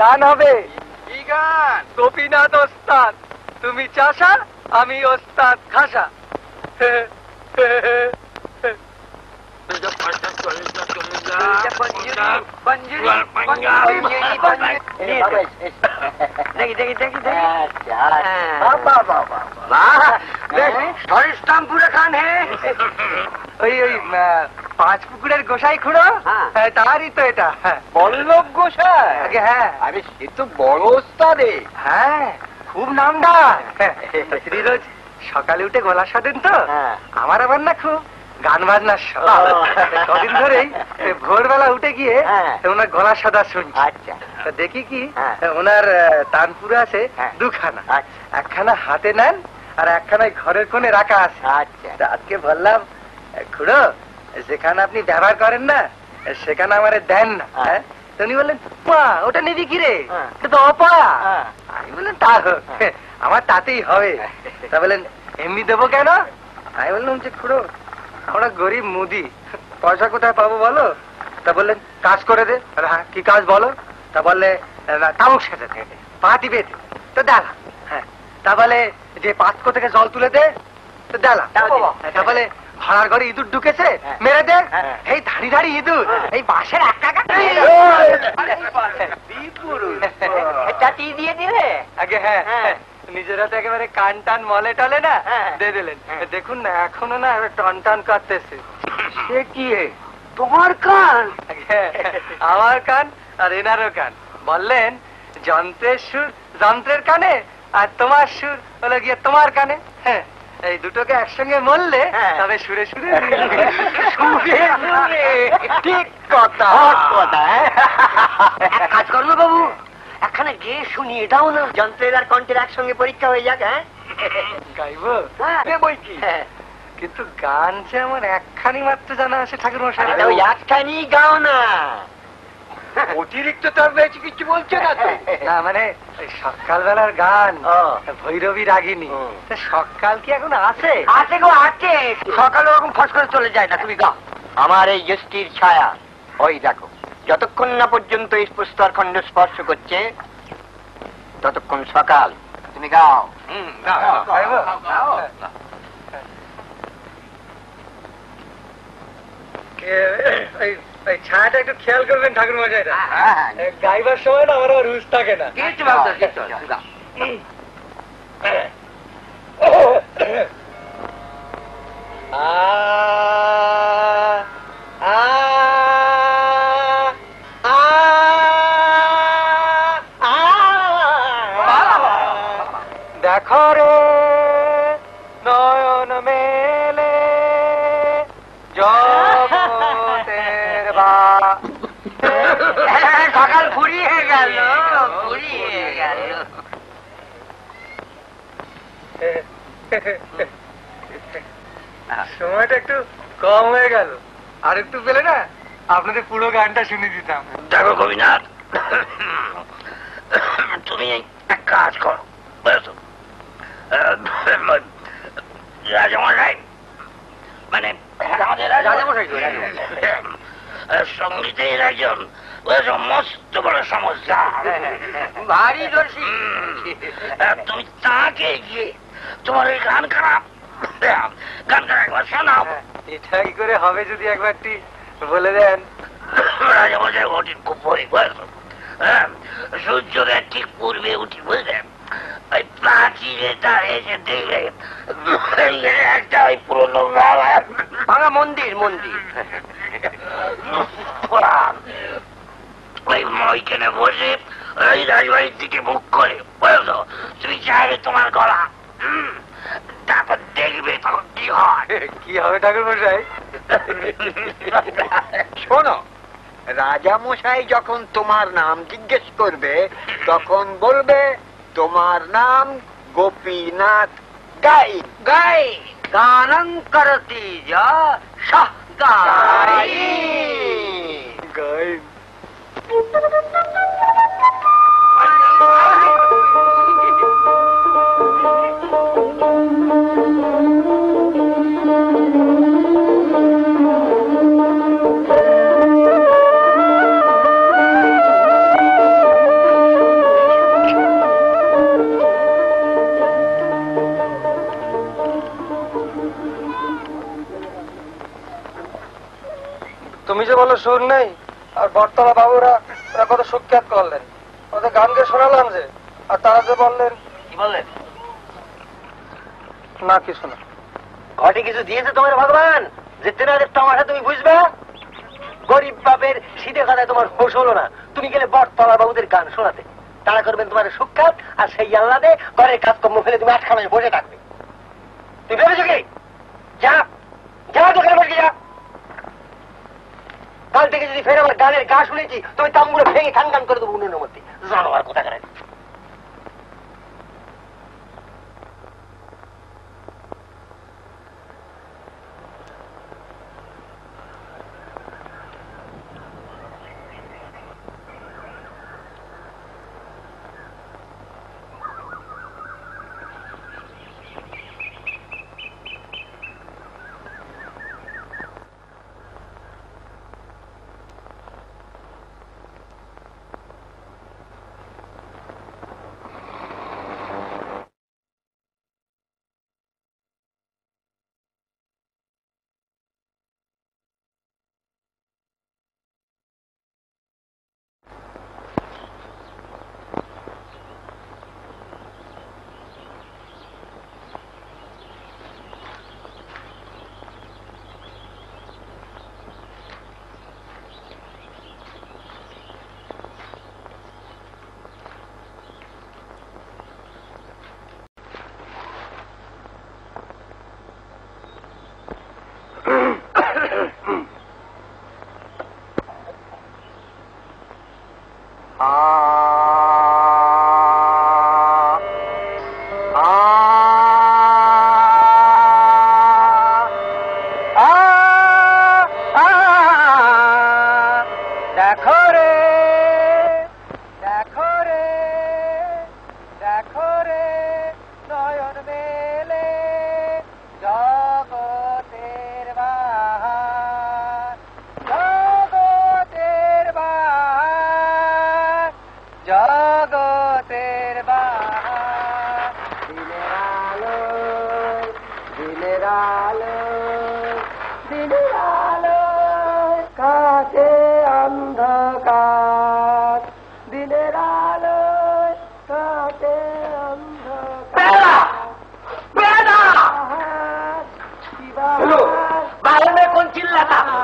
গান হবে। কি গান? গোপীনাথ ওস্তাদ, তুমি চাষা, আমি ওস্তাদ খাসা। পাঁচ পুকুরের গোসাই খুঁড়ো, তারই তো এটা। বল্লভ গোসাই? হ্যাঁ। আরে সে তো বড় ওস্তাদে। হ্যাঁ, খুব নামডাক। রোজ সকালে উঠে গলা সাধেন তো। আমার আবার না খুব গান বাজনার শখ। কদিন ধরেই ভোরবেলা উঠে গিয়ে ওনার গলা সাদা শুনছি। আচ্ছা, দেখি কি ওনার তানপুরা আছে দুখানা, একখানা হাতে নেন আর একখানা ঘরের কোণে রাখা আছে। আচ্ছা, আজকে বললাম খুড়ো যেখানে আপনি ব্যবহার করেন না সেখানে আমারে দেন না। উনি বললেন পা ওটা নিবি কি রে, তো অপয়া। আমি বললেন তা আমার তাতেই হবে। তা বললেন এমনি দেবো কেন? আমি বললাম যে খুড়ো আমরা গরিব মুদি, পয়সা কোথায় পাবো বলো? তা বললেন কাজ করে দে। হ্যাঁ, কি কাজ বলো? তা বললে তামুক সেজে দে, পা টিপে দে। তো দেলা। হ্যাঁ, তা বলে যে পাঁচকো থেকে জল তুলে দে। তো দেলা। তা বলে ভাড়ার ঘরে ইঁদুর ঢুকেছে, মেরে দে। এই ধাড়ি ধাড়ি ইঁদুর, এই বাঁশের একটা দিয়ে দিলে আগে। হ্যাঁ, নিজের হাতে একেবারে কান টান মলে টলে না দিয়ে দিলেন। দেখুন না এখনো না টান টান কাটতেছে। সে কি তোমার কান? আমার কান আর এনারও কান। বললেন যন্ত্রের সুর যন্ত্রের কানে আর তোমার সুর হলো গিয়ে তোমার কানে। হ্যাঁ, এই দুটোকে একসঙ্গে মরলে তবে সুরে সুরে ঠিক কথা। কাজ করবো বাবু, একখানে গেয়ে শুনি এটাও না, যন্ত্রের আর কণ্ঠের একসঙ্গে পরীক্ষা হয়ে যাক। হ্যাঁ, গাইব বই কি, কিন্তু গান যে আমার একখানি মাত্র জানা আছে ঠাকুর মশাই। ওই একখানি গাও না, অতিরিক্ত তার বেশি কিছু বলছে না তো। না মানে সকালবেলার গান ভৈরবী রাগিনী, সকাল কি এখন আছে? আছে গো, আছে। সকালে ওরকম ফস করে চলে যায় না। তুমি গাও আমার এই যষ্টির ছায়া। ওই দেখো, যতক্ষণ না পর্যন্ত এই প্রস্তর খণ্ড স্পর্শ করছে ততক্ষণ সকাল। তুমি গাও। ছায়াটা একটু খেয়াল করবেন ঠাকুর মশাইরা। গাইবার সময় না আমার আবার হুঁশ থাকে না। দেখো রে নয়ন মেলে জগতের সকাল ফুরিয়ে গেল ফুরিয়ে গেল। সময়টা একটু কম হয়ে গেল, আর একটু পেলে না আপনাদের পুরো গানটা শুনে দিতাম। দেখো গোপীনাথ, তুমি এক কাজ করো, বুঝেছো? রাজামশাই মানে আমাদের সঙ্গীতের একজন মস্ত বড় সমস্যা, ভারী দর্শী। তুমি তাকে গিয়ে তোমার ওই গান খারাপ গানটা একবার শোনাও। এটা কি করে হবে যদি একবারটি বলে দেন? রাজামশাই ওটি খুব পরে, বুঝেছো? সূর্যোদয়ের ঠিক পূর্বে উঠি, বুঝলেন? ওই প্রাচীরে দাঁড়িয়ে এসে দেখবে একটা ওই পুরোনো ভাঙা মন্দির মন্দির ওইখানে বসে ওই রাজবাড়ির দিকে মুখ করে, বুঝলো? তুমি চাইবে তোমার গলা, তারপর দেখবে তখন কি হয়। কি হবে ঠাকুর মশাই? শোনো, রাজা মশাই যখন তোমার নাম জিজ্ঞেস করবে তখন বলবে তোমার নাম গোপীনাথ গাই। গাই গানং করতি যা শাহ গাই গাই। তুমি যে বলো সুর নেই, আর বটতলা বাবুরা ওরা কত সুখ্যাত করলেন, ওদের গান গিয়ে শোনালাম যে, আর তারা যে বললেন। কি বললেন? না কিছু না। ঘটে কিছু দিয়েছে তোমার ভগবান যে তেনাদের তামাশা তুমি বুঝবে? গরিব বাপের শীতে কথায় তোমার হোশ হলো না, তুমি গেলে বটতলা বাবুদের গান শোনাতে। তারা করবেন তোমার সুখ্যাত, আর সেই আল্লাদে ঘরের কাজকর্ম ফেলে তুমি আটখানায় বসে থাকবে। তুমি ভেবেছো কি? যা যা দোকানে বসে যা। কাল থেকে যদি ফের আমার গানের গা শুনেছি তুমি তাম্বুরে ভেঙে খান খান করে দেবো উনুনের মধ্যে। জানো আর কোথা করে।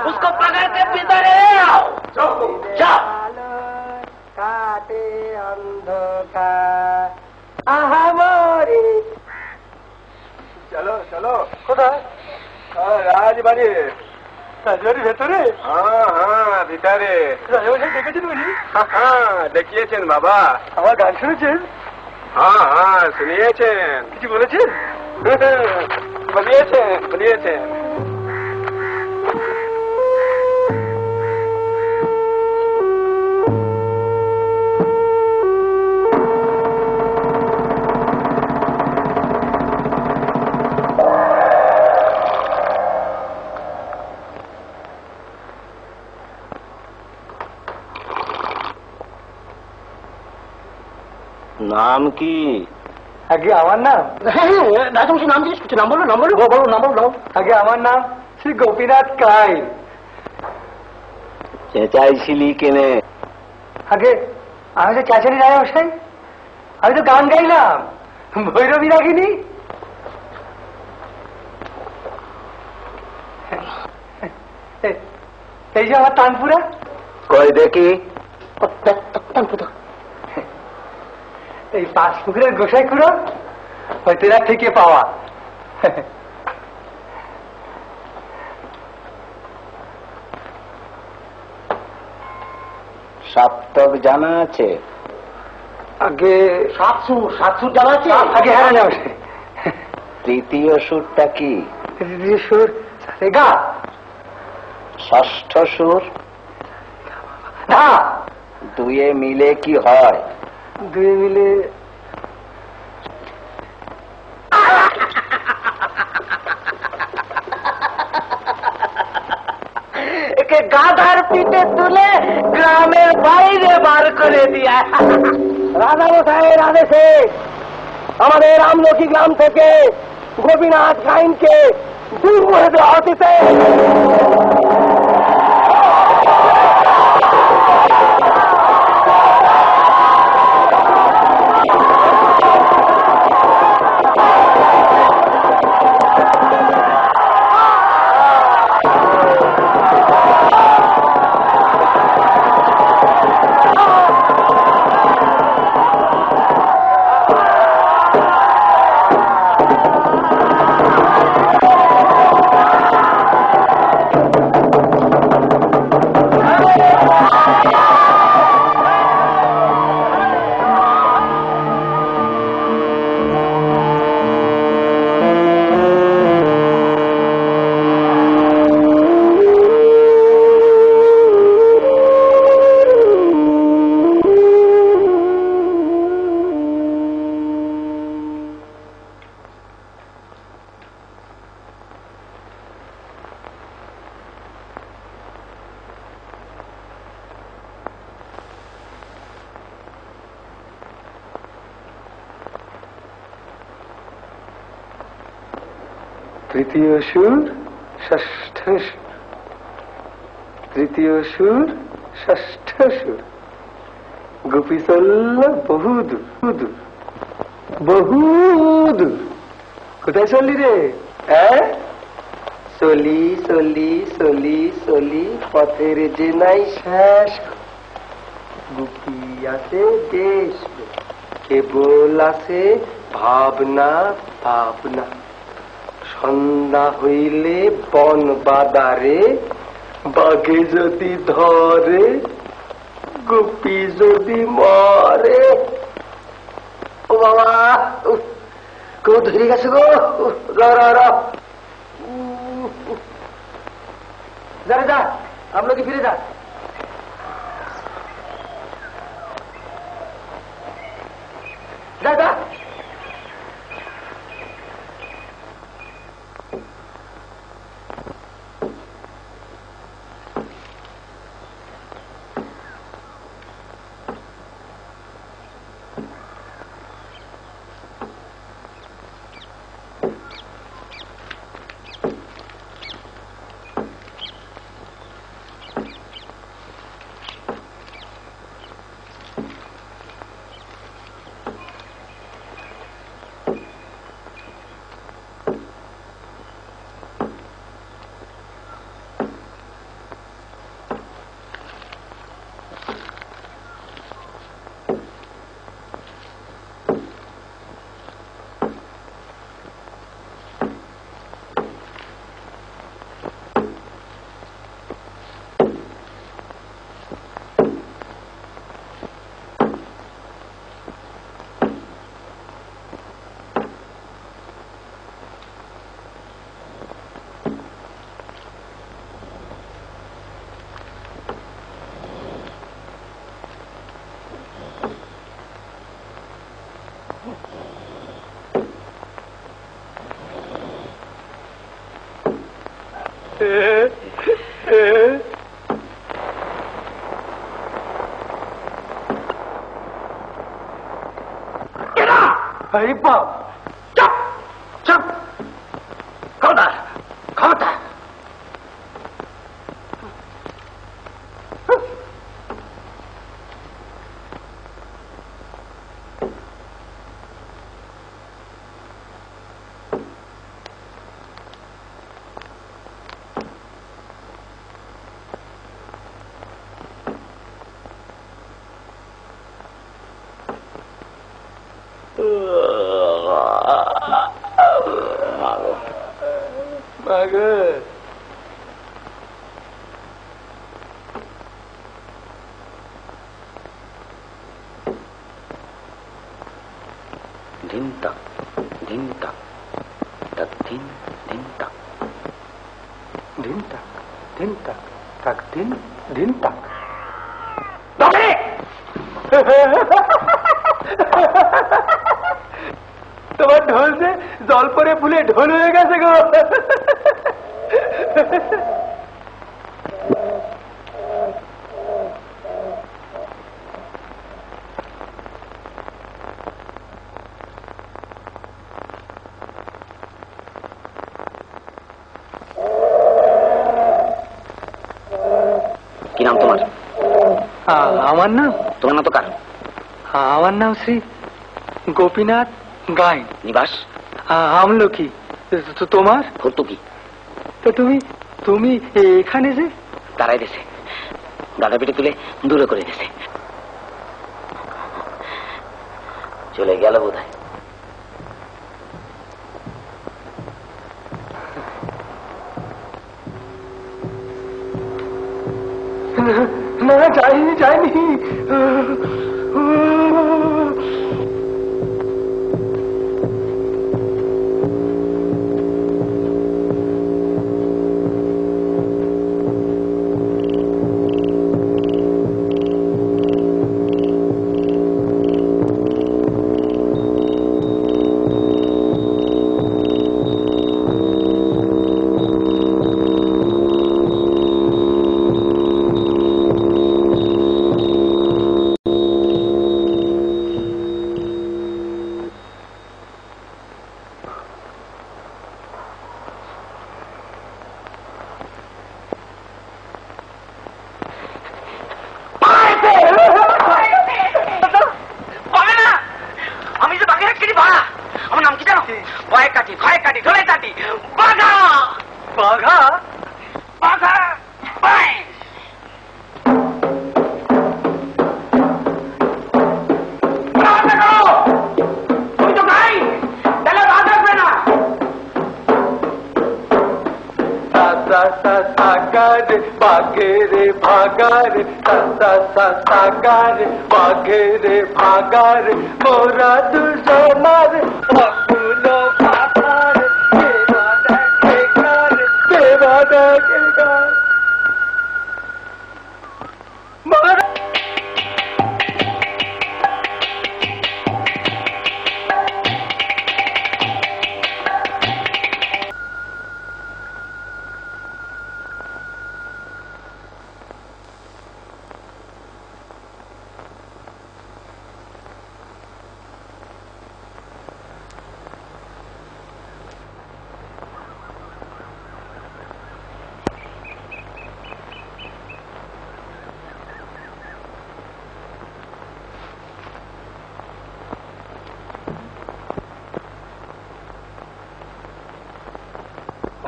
उसको पकड़ के भीतर आओ। जाओ। কাটে অন্ধকার আহামরি। চলো চলো। কোথায়? রাজবাড়ি। রাজবাড়ির ভেতরে? হ্যাঁ ভিতরে। রাজামশাই ডেকেছেন উনি? হ্যাঁ দেখিয়েছেন বাবা। আমার গান শুনেছেন? হ্যাঁ হ্যাঁ শুনিয়েছেন। কিছু বলেছেন? বলিয়েছেন বলিয়েছেন। নাম কি? আগে আমার নাম? রাজবংশী নাম জিজ্ঞেস করছে। নাম বলো নাম বলো বলো নাম বলো। আগে আমার নাম শ্রী গোপীনাথ কাই। চেঁচাইছিলি কেনে? আগে আমি তো চাচারি রাজামশাই, আমি তো গান গাইলাম, ভৈরবী রাখিনি। এই যে আমার তানপুরা। কই দেখি। এই পাঁচ পুকুরের গোসাই খুঁড়ো, ওই তেরা থেকে পাওয়া। সপ্তক জানা আছে? আগে সাতসুর জানা আছে? আগে হ্যাঁ রাজামশাই। তৃতীয় সুরটা কি? তৃতীয় সুর গা। ষষ্ঠ সুর? না। দুয়ে মিলে কি হয়? দুয়ে মিলে একে গাধার পিঠে তুলে গ্রামের বাইরে বার করে দিয়া। রাজামশাইয়ের আদেশে আমাদের আমলকি গ্রাম থেকে গোপীনাথ গাইনকে দূর করে দেওয়া হতেছে। তৃতীয় সুর ষষ্ঠ সুর, তৃতীয় সুর ষষ্ঠ সুর। গোপী চলল বহুদূর দূর বহুদূর। কোথায় চললি রে? চলি চলি চলি চলি পথের যে নাই শেষ। গোপী আছে দেশ, কেবল আছে ভাবনা ভাবনা। সন্ধ্যা হইলে বন বাদারে, বাঘে যদি ধরে, গোপী যদি মরে। ও বাবা, কেউ ধরে গেছে গো। যা আমরা কি ফিরে যা। যা अरे बाप, चुप चुप, खबरदार खबरदार। धिन तक धिन तक तक धिन धिन तक दिन तक दिन तक तक दिन दिन तक। তোমার ঢোল যে জল পরে ফুলে ঢোল হয়ে গেছে গো। কি নাম তোমার? আমার নাম? তোমার নাম তো কার? আমার নাম শ্রী গোপীনাথ গাইন। নিবাস? আমলকি। তোমার? ভর্তুকি। তো তুমি তুমি এখানে যে? দাঁড়াই দিছে, গাদা পিঠে তুলে দূরে করে দিছে, চলে গেল বোধহয়। না যাইনি যাইনি। বাঘেরে ভাগার সাকার বাঘেরে ভাগার মোরা দুজনার অকুলো ভাগার দেবা দেখে গার।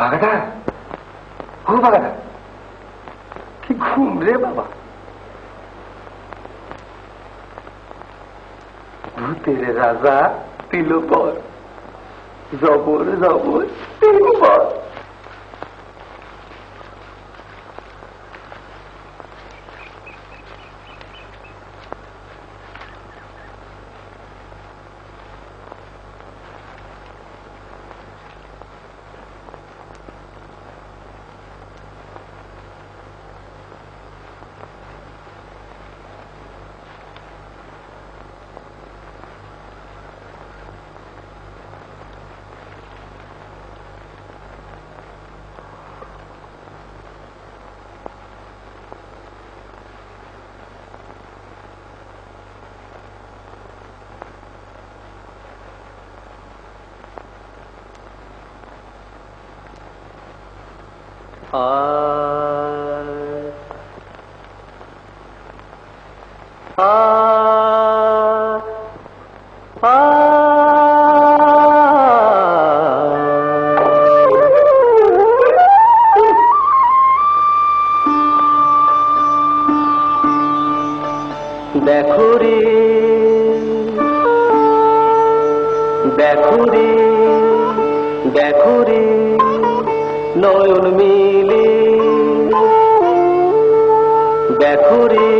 ভাগাটা ও ভাগাটা কি ঘুম রে বাবা। ভূতের রাজা তিল পর জবর জবর তিনবার। দেখো রে দেখো রে দেখো রে নয়ন মিলে দেখো রে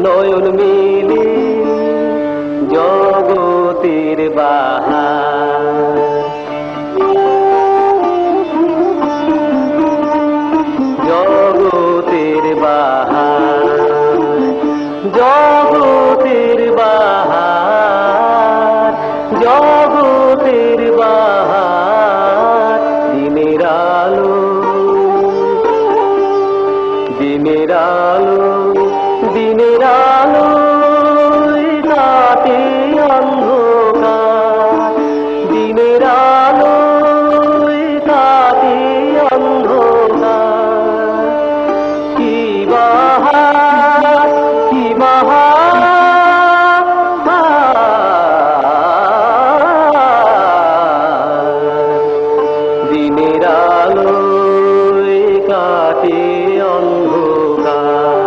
নয়ন মিলে জগতের বাহার জগতের বাহার জগতের বাহার জগতের বাহার দিনের আলো দিনের আলো দিনের আলো কাটে অন্ধকার দিনের আলো কাটে অন্ধকার কি বাহার কি বাহার দিনের আলো কাটে অন্ধকার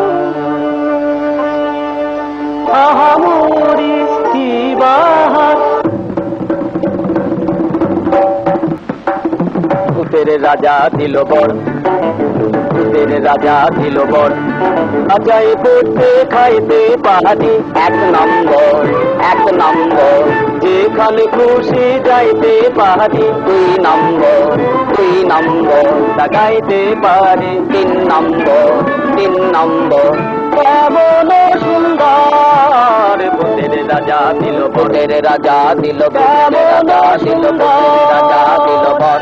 আহামরি কি বাহার ভূতের রাজা দিল বর ভূতের রাজা দিল বর আজাই পড়তে খাইতে পারি এক নম্বর যেখানে খুশি যাইতে পারি দুই নম্বর লাগাইতে পারি তিন নম্বর কেমন সুন্দর ভূতের রাজা দিল ভূতের রাজা দিল কেমন সুন্দর রাজা দিল বর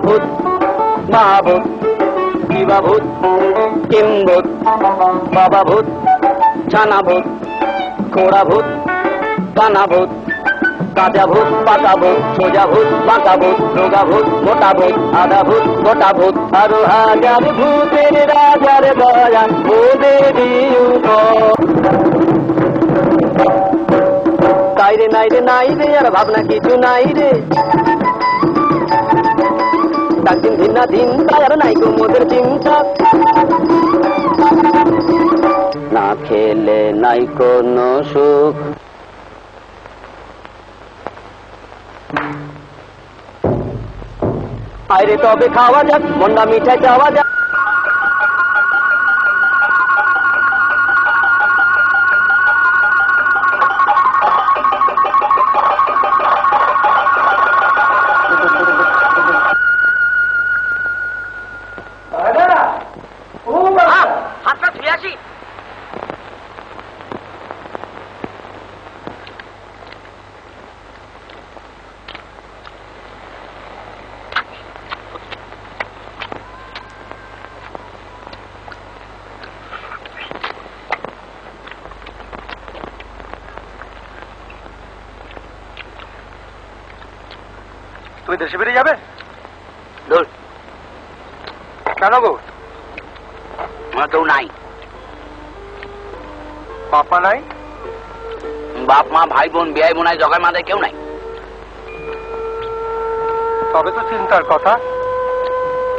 ভূত মহাভূত শিবাভূত কিম্ভূত বাবাভূত ছানাভূত খোড়াভূত কানাভূত কাজাভূত পাকাভূত সোজাভূত বাঁকাভূত রোগাভূত মোটাভূত আধাভূত গোটাভূত আরো হাজার ভূতের রাজার বয়ান ও দেবী তাই রে নাই রে নাই রে আর ভাবনা কিছু নাই রে দিন ভিন্না দিন তার নাই গো মোদের চিন্তা না খেলে নাই কোনো সুখ আরে তবে খাওয়া যাক মন্ডা মিঠাই চাওয়া যাক তুমি দেশে বেরিয়ে যাবে দূর কেন গো আমার কেউ নাই পাপা নাই বাপ মা ভাই বোন বিয়াই বোনাই জগাই মাথায় কেউ নাই তবে তো চিন্তার কথা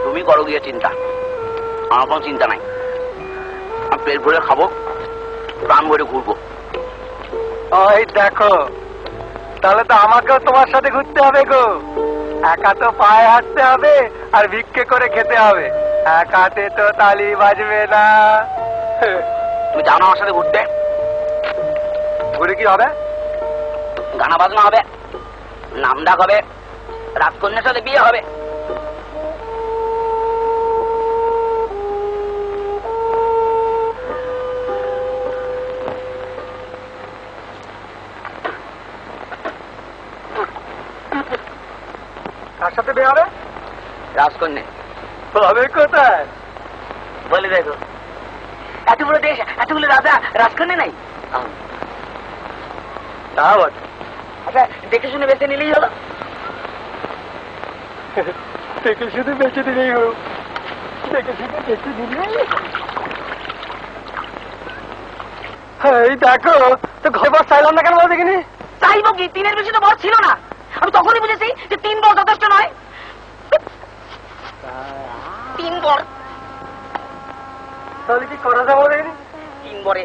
তুমি করো গিয়ে চিন্তা আমার কোনো চিন্তা নাই আমি পেট ভরে খাবো প্রাণ ভরে ঘুরবো ওই দেখো তাহলে তো আমাকেও তোমার সাথে ঘুরতে হবে গো একা তো পায়ে হাঁটতে হবে আর ভিক্ষে করে খেতে হবে এক হাতে তো তালি বাজবে না তুমি যাও না আমার সাথে ঘুরতে ঘুরে কি হবে গানা বাজনা হবে নাম ডাক হবে রাজকন্যার সাথে বিয়ে হবে কার সাথে বিয়ে হবে রাজকন্যা হবে কোথায় বলে দেখো এত বড় দেশ, এতগুলো রাজা রাজকন্যা নাই। তা বটে। আচ্ছা দেখে শুনে বেছে নিলেই হলো। দেখে শুধু বেঁচে দিলেই হলো। দেখে শুধু বেঁচে দিলেই। এই দেখো তো ঘর বর চাইলাম না কেন বল দেখিনি? চাইবো কি, 3-এর বেশি তো বর ছিল না। আমি তখনই বুঝেছি যে 3 বর যথেষ্ট নয়। 3 বর। তাহলে কি করা যাবে দেখিনি? 3 বরে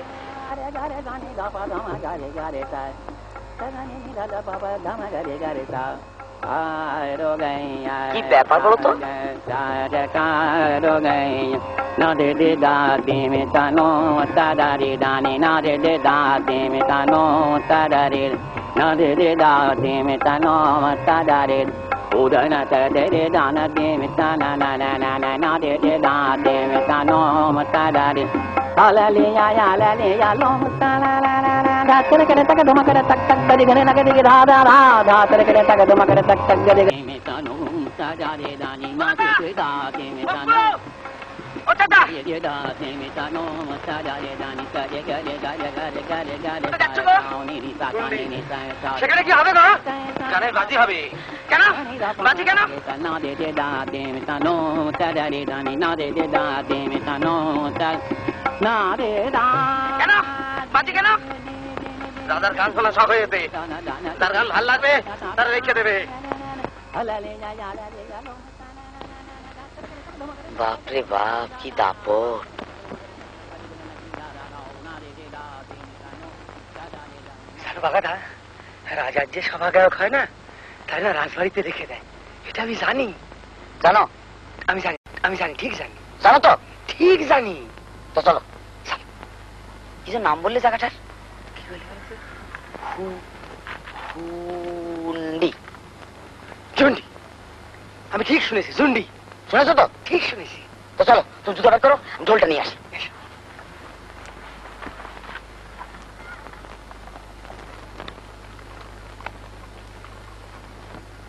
কি ব্যাপার বলো তো? Udana ta de de dana de mita na na na na na na de de da de mita no mata da de ala le ya lo mata la la la la da tere kare tak duma kare tak tak gade gane na gade da da da da tere kare tak duma kare tak tak gade mita no mata da de da ni na de da de mita no ও দাদা de da de mita no mata da de da ni ka de gade gade gade gade gade ni ni sa sa সেখানে কি হবে গো? গানের বাজি হবে। কেন বাজি কেন? na de da de mita no ta da de da ni na de da de mita no ta na de da কেন বাজি কেন? রাজার গান শোনা শখ হয়ে যেতে, তার গান ভাল লাগবে তারা রেখে দেবে। বাপরে বাপ কি দাপট। বাগাটা রাজার যে সভা গায়ক হয় না, তাই না রাজবাড়িতে রেখে দেয়। এটা আমি জানি। জানো? আমি জানি, আমি জানি, ঠিক জানি। জানো তো? ঠিক জানি। তো চলো। কি যে নাম বললে জায়গাটার? কি বলি? হুন্ডি। জুন্ডি। আমি ঠিক শুনেছি, জুন্ডি। শুনেছো তো? ঠিক শুনেছি। তো চলো তুমি জুতো বের করো, আমি ঢোলটা নিয়ে আসি।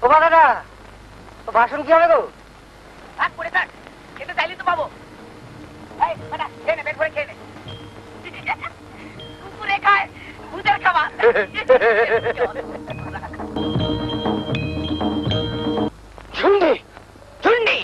ও বাগাটা বাসন কি হবে গো? থাক পড়ে থাক, খেতে চাইলে তো পাবো। এই বেটা খেয়ে নে, পেট ভরে খেয়ে নে। কুকুরে খায় ভূতের খাবার। ঝুন্ডি ঝুন্ডি।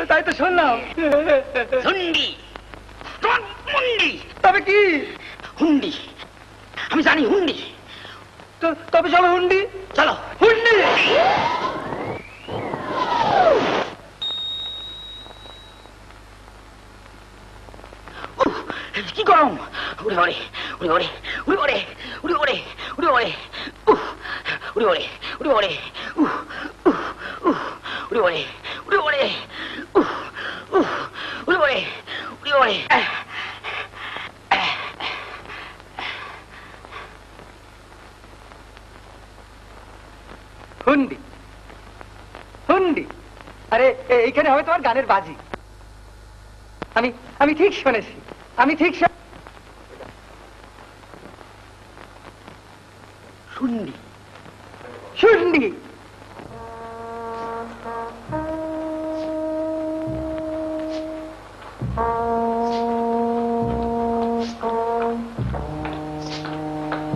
তাই তো শুনলাম। ঝুন্ডি মুন্ডি। তবে কি? হুন্ডি। আমি জানি হুন্ডি। তবে চলো হুন্ডি। চলো হুন্ডি। কি গরম। উড়ে ওড়ে উড়ে ওড়ে উড়ে ওড়ে উড়ে ওড়ে উড়ে ওড়ে উড়ে ওড়ে উড়ে ওড়ে উড়ে ওড়ে উড়ে ওড়ে উড়ে ওড়ে উড়ে ওড়ে। হুন্ডি হুন্ডি। আরে এইখানে হবে তোমার গানের বাজি। আমি ঠিক শুনেছি, আমি ঠিক শুন্ডি শুন্ডি।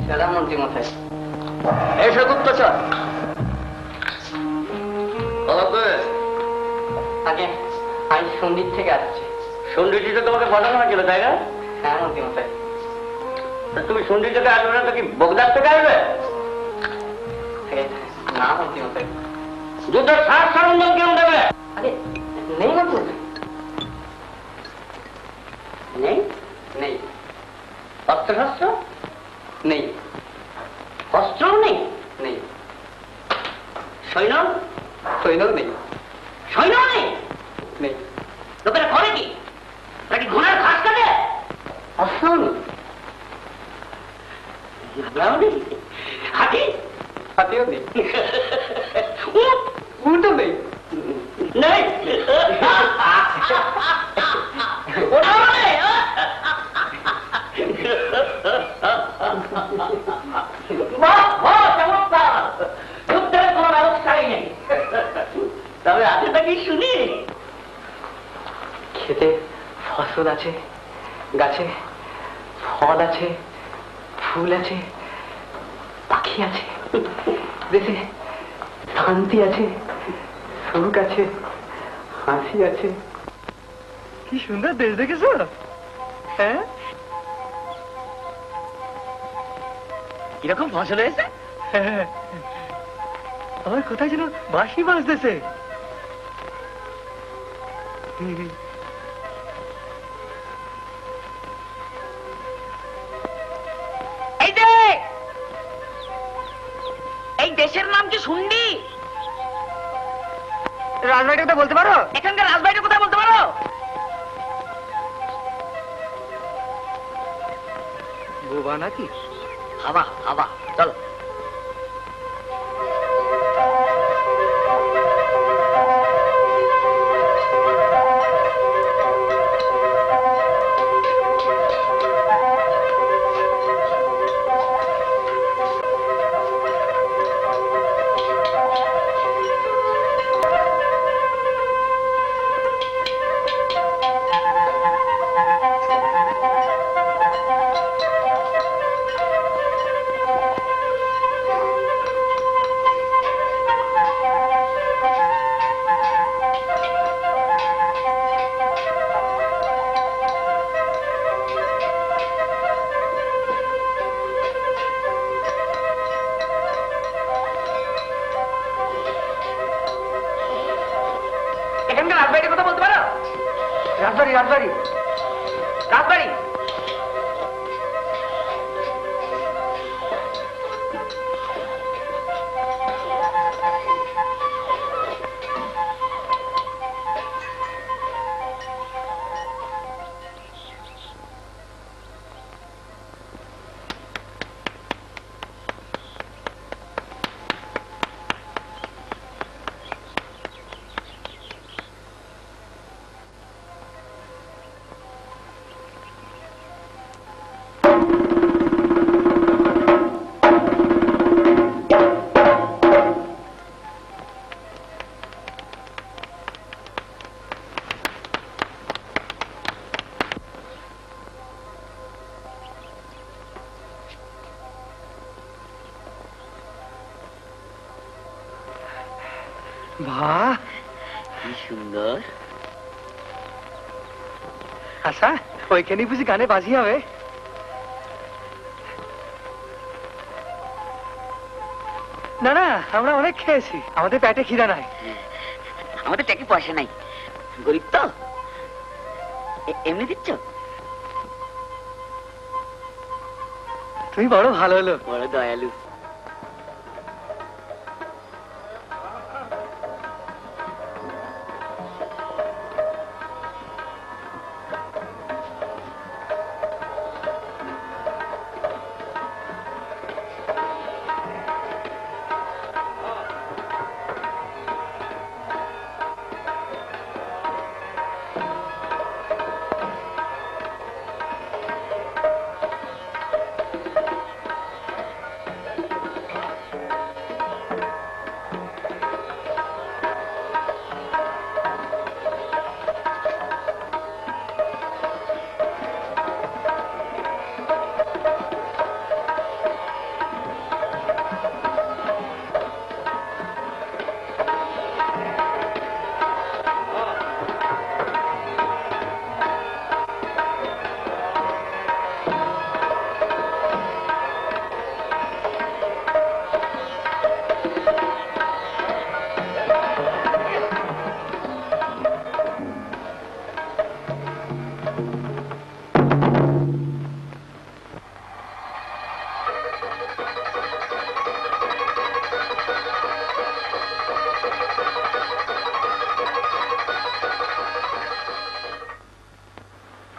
প্রধানমন্ত্রী মশাই এসে গুপ্তচর। আগে আমি সন্দ্বীপ থেকে আসছি। সন্ধ্যে তোমাকে পাঠানো হয়েছিল তাই না? হ্যাঁ মন্ত্রী মশাই। তুমি সন্ধ্যে থেকে আসবে না তো কি বগদার থেকে আসবে? না মন্ত্রী মশাই। যুদ্ধের সাজ সরঞ্জাম কেউ দেবে? আরে নেই মন্ত্রী মশাই। নেই? নেই। অস্ত্রশস্ত্র নেই। অস্ত্রও নেই? নেই। সৈন্য? সৈন্যও নেই। সৈন্য নেই? আসুন। হাতি হাতিও নেই, উল্টো নেই, নেই কোনো ব্যবস্থাই নেই। তবে আছেটা কি শুনি? খেতে ফসল আছে, গাছে ফল আছে, ফুল আছে, পাখি আছে, দেশে শান্তি আছে, সুখ আছে, হাসি আছে। কি সুন্দর দেশ দেখেছো? হ্যাঁ, কিরকম ফসল হয়েছে? আমার কোথায় যেন বাঁশি বাজতেছে। এই যে, এই দেশের নাম কি শুনবি? রাজবাড়ির কথা বলতে পারো? এখানকার রাজবাড়ির কথা বলতে পারো? বোবা নাকি? হাওয়া হাওয়া, চলো। এখানকার রাজবাড়ির কথা বলতে পারো? রাজবাড়ি রাজবাড়ি রাজবাড়ি বাহ, কি সুন্দর। আচ্ছা ওইখানে বুঝি গানে বাজি হবে? না না, আমরা অনেক খেয়েছি, আমাদের পেটে খিদা নাই। আমাদের টাকা পয়সা নাই, গরিব তো। এমনি দিচ্ছ? তুমি বড় ভালো লোক। বড় দয়ালু।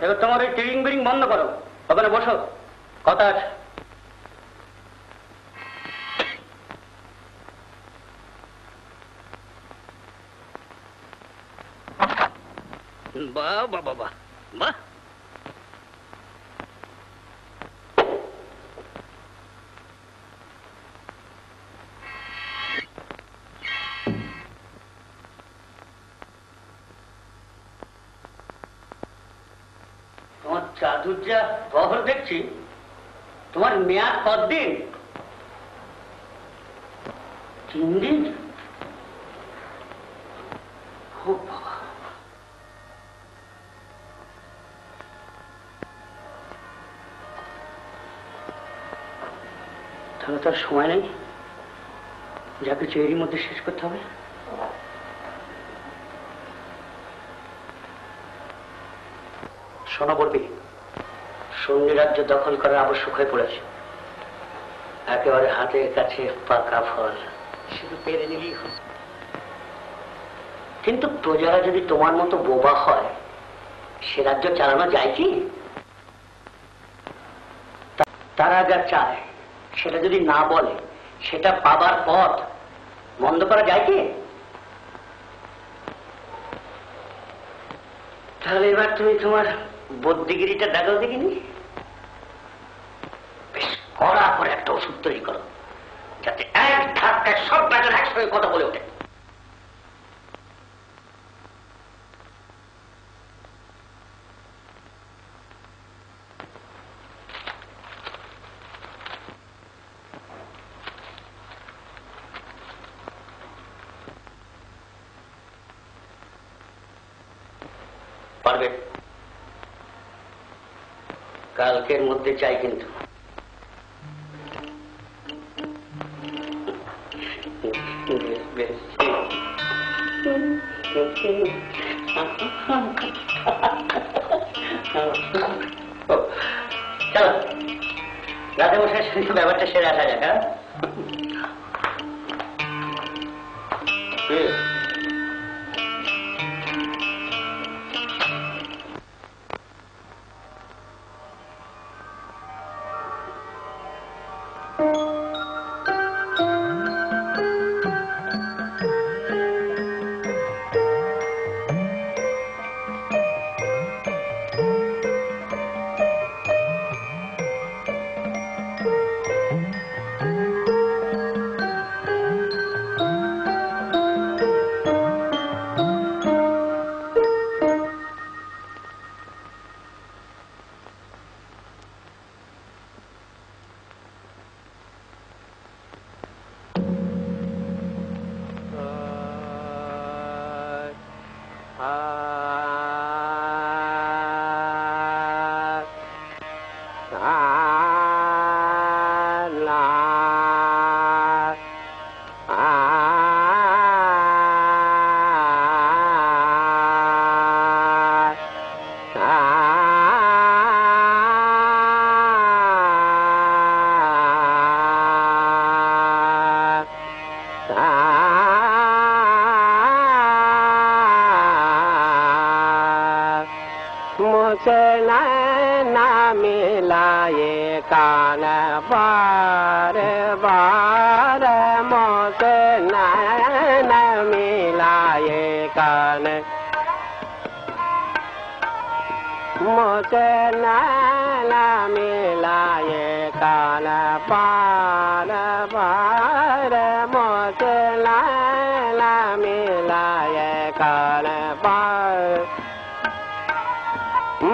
এবার তোমার ওই টিরিং বিরিং বন্ধ করো। ওখানে বসো, কথা আছে। বাহ বাহ বাহ বাহ বাহ, তোমার জাদুর যা বহর দেখছি, তোমার মেয়াদ কতদিন? 3 দিন? ও বাবা, তাহলে তার সময় নেই, যা কিছু এরই মধ্যে শেষ করতে হবে। শোনো বলবি, সন্ধি রাজ্য দখল করার আবশ্যক হয়ে পড়েছে। একেবারে হাতের কাছে পাকা ফল, শুধু পেরে নিলেই হয়। কিন্তু প্রজারা যদি তোমার মতো বোবা হয়, সে রাজ্য চালানো যায় কি? তারা যা চায় সেটা যদি না বলে, সেটা পাবার পথ বন্ধ করা যায় কি? তাহলে এবার তুমি তোমার বুদ্ধিগিরিটা দেখাও দেখিনি। বেশ কড়া করে একটা ওষুধ তৈরি করো, যাতে এক ধাক্কায় সব ব্যাটার একসঙ্গে কথা বলে ওঠে। পারবে? কালকের মধ্যে চাই কিন্তু। চলো রাতে বসে ব্যাপারটা সেরে আসা যাক। হ্যাঁ,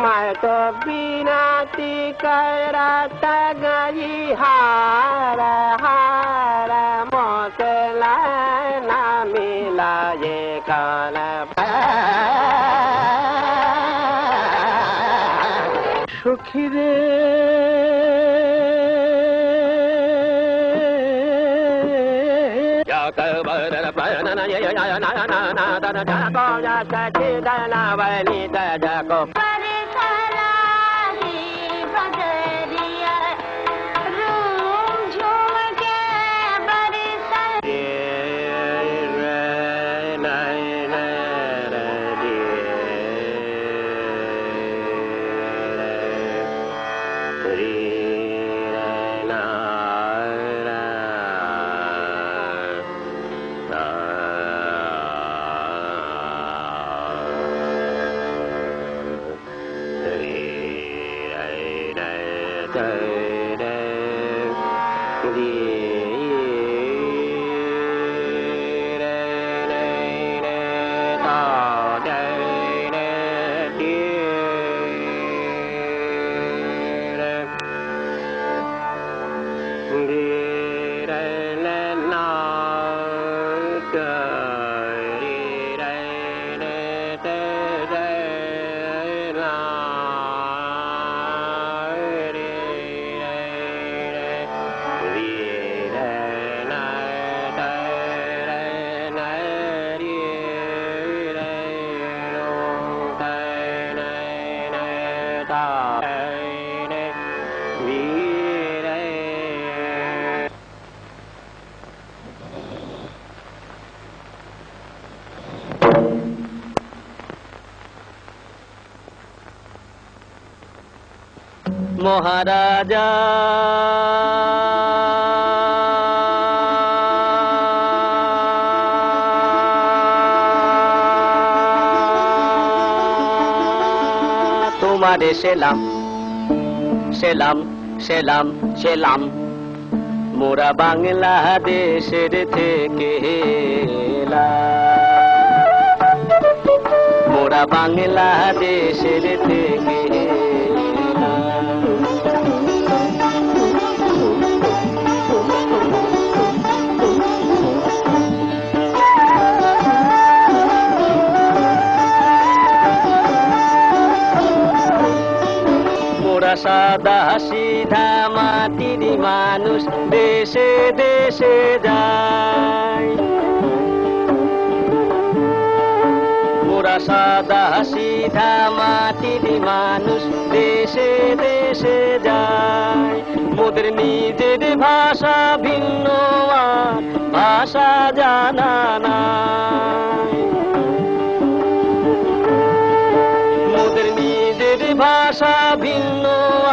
मैं तो बिनाती करत गई हार हार मोसे ना मिला ये काल सुखी रे মহারাজা তোমারে সেলাম সেলাম সেলাম সেলাম মোরা বাংলাদেশের থেকে মোরা বাংলাদেশের থেকে সাদা সিধা মাটির মানুষ দেশে দেশে যায় মোরা সাদা সিধা মাটির মানুষ দেশে দেশে যায় মোদের নিজের ভাষা ভিন্ন আর ভাষা জানা নাই মোদের নিজের ভাষা ভিন্ন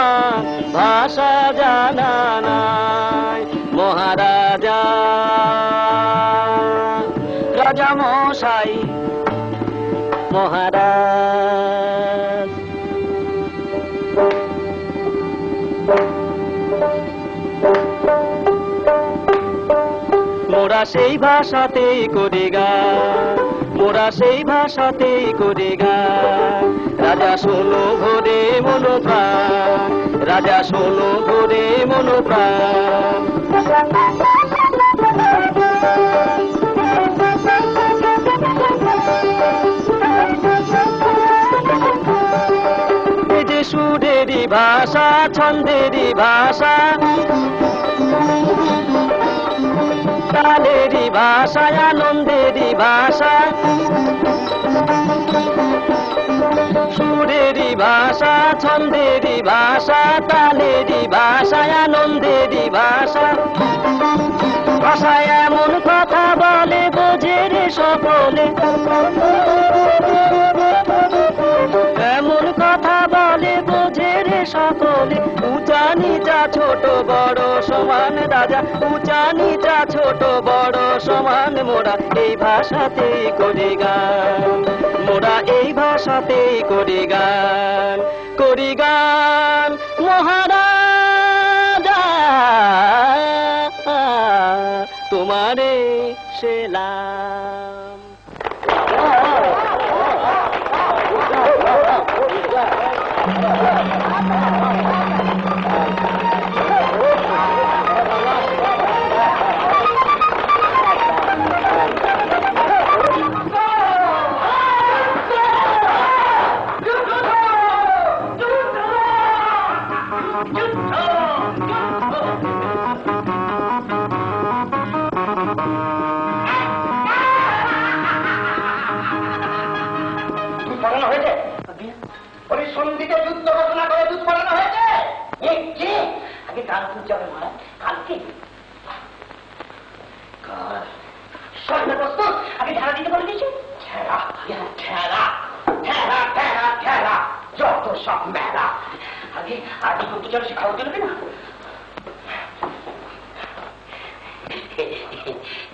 আর ভাষা জানা নাই মহারাজা রাজা মশাই মহারাজ মোরা সেই ভাষাতেই করি গান মোরা সেই ভাষাতেই করি গান রাজা শোনো ভোরে মনোপ্রাণ রাজা শোনো ভোরে মনোপ্রাণ এই যে সুরেরই ভাষা ছন্দেরই ভাষা তালেরই ভাষা আনন্দেরই ভাষা সুরেরই ভাষা ছন্দেরই ভাষা তালেরই ভাষা আনন্দেরই ভাষা ভাষায় এমন কথা বলে বোঝে রে সকলে এমন কথা বলে বোঝে রে সকলে উঁচা নিচা ছোট বড় সমান রাজা উঁচা নিচা ছোট বড় সমান মোরা এই ভাষাতেই করি গান মোরা এই ভাষাতেই করি গান মহারাজা তোমারে সেলাম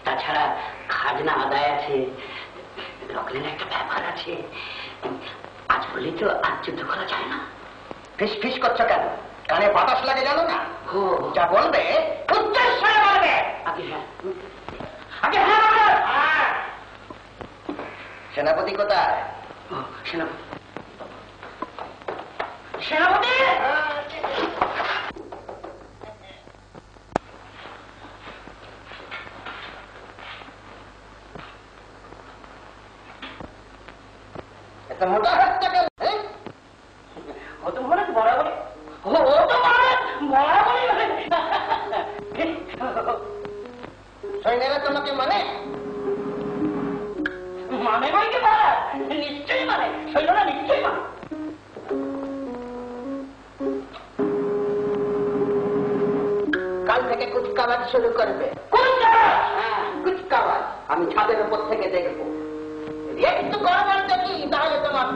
তাছাড়া খাজনা আদায় আছে রকলের একটা ব্যাপার আছে আজ বললেই তো আর যুদ্ধ করা যায় না ফিস ফিস করছো কেন কানে বাতাস লাগে জানো না? যা বলবে উচ্চস্বরে বলবে। সেনাপতি কোথায়? সেনাপতি এত মোটা হচ্ছে কেন? ও তো মনে বরাবরই সৈন্যরা তোমাকে মানে মানে বলতে পারা নিশ্চয়ই মানে সৈন্যরা নিশ্চয়ই মানে। কাল থেকে কুচকাওয়াজ শুরু করবে। কুচকাওয়াজ আমি ছাদের উপর থেকে দেখবো। একটু গড়বড় দেখি তাহলে তোমার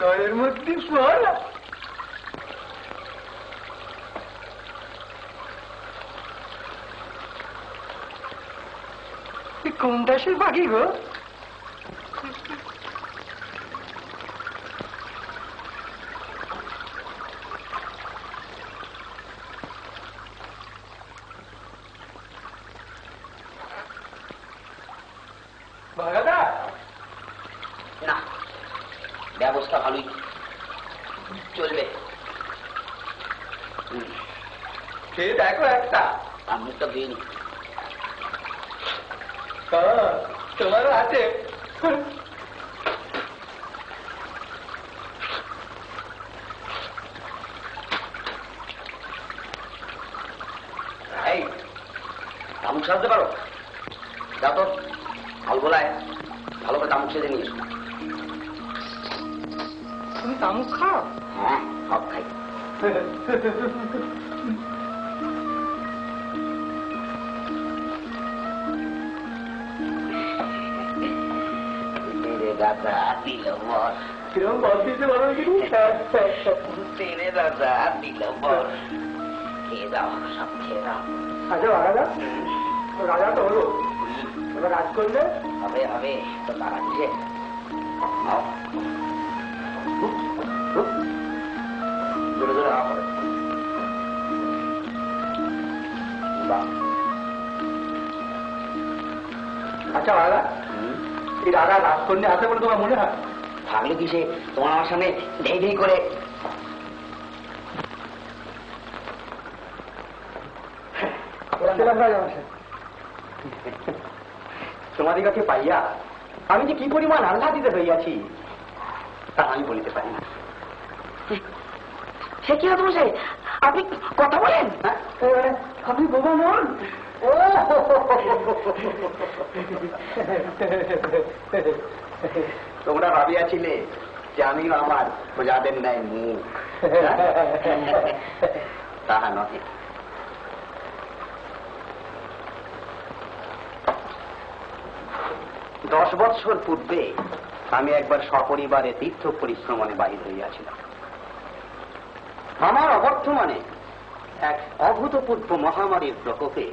ঘরের মধ্যে পড়া কোন দেশের পাখি গো? বাগাদা না, ব্যবস্থা ভালোই চলবে। খেয়ে দেখো একটা। আর মুখটা ধুয়ে নি। তোমারও আছে। এই তামুক সাজতে পারো? যাও তো আলগোলায় ভালো করে তামুক সেজে নিয়ে এসো। তুমি তামুক খাও? হ্যাঁ, সব খাই। দাদা দিল বর। কিরম বল দিতে পারো? তেরে দাদা দিল বর। খেয়ে দাও, সব খেয়ে দাও। আচ্ছা বাগাদা, রাজা তো হলো, এবার রাজ করলে হবে হবে তো দাঁড়াচ্ছে। জোরে জোরে হাওয়া করে। আচ্ছা বাগাদা, এই রাজা রাজকন্যা আছে বলে তোমার মনে হয়? থাকলে কি সে তোমার আমার সামনে ঢেই ঢেই করে তোমাদিগকে পাইয়া আমি যে কি পরিমাণ আহ্লাদিত হইয়াছি তা আমি বলিতে পারি না। সে কি হতো সে? আপনি কথা বলেন? আপনি বোবা মন? তোমরা ভাবিয়াছিলে যে আমিও আমার প্রজাদের ন্যায় মুখ, তাহা নহে। 10 বৎসর পূর্বে আমি একবার সপরিবারে তীর্থ পরিশ্রমণে বাহির হইয়াছিলাম। আমার অবর্তমানে এক অভূতপূর্ব মহামারীর প্রকোপে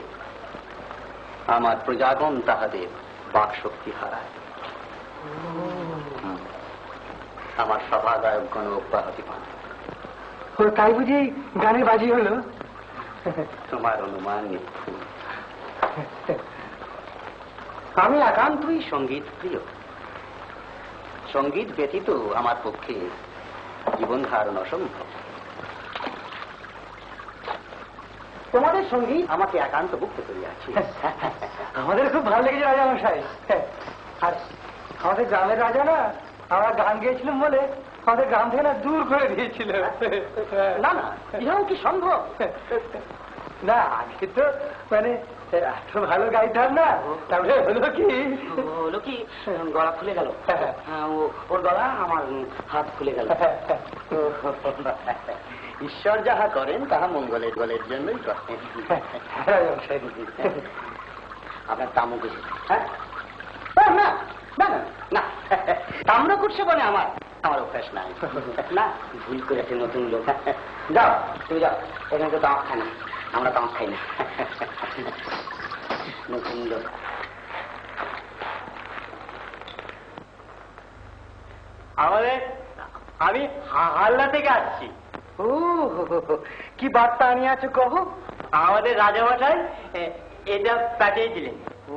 আমার প্রজাগণ তাহাদের বাকশক্তি হারায়। আমার সভা গায়কগণ অব্যাহতি পান। তাই বুঝি গানে বাজি হলো? তোমার অনুমান নির্ভুল। আমি একান্তই সঙ্গীত প্রিয়। সঙ্গীত ব্যতীত আমার পক্ষে জীবন ধারণ অসম্ভব। তোমাদের সঙ্গীত আমাকে একান্ত মুক্ত করিয়াছে। আমাদের খুব ভালো লেগেছে রাজা মশাই। আর আমাদের গ্রামের রাজা না, আমরা গান গেয়েছিলাম বলে আমাদের গ্রাম থেকে না দূর করে দিয়েছিল। না না, ইহাও কি সম্ভব? না আজকে তো মানে এত ভালো গাইতাম না, তাহলে হলো কি গলা খুলে গেল, ওর গলা আমার হাত খুলে গেল। ঈশ্বর যাহা করেন তাহা মঙ্গলের গলের জন্যই করেন। আপনার তামুক হ্যাঁ না না না তামরা করছে বলে আমার অভ্যাস নাই। না ভুল করেছে নতুন লোক। যাও তুমি যাও, এখানে তো তামাক খায় না, আমরা তামাক খাই না। নতুন লোক। আমি হাল্লা থেকে আসছি। ও কি বার্তা আনিয়ে আছো কহ? আমাদের রাজামশাই এটা পাঠিয়েছিলেন। ও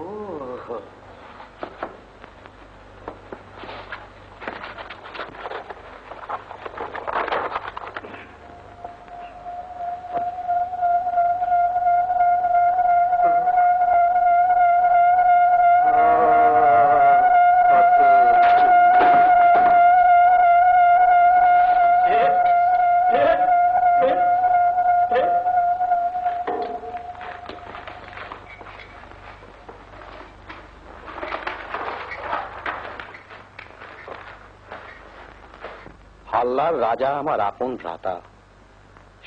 হাল্লার রাজা আমার আপন ভ্রাতা।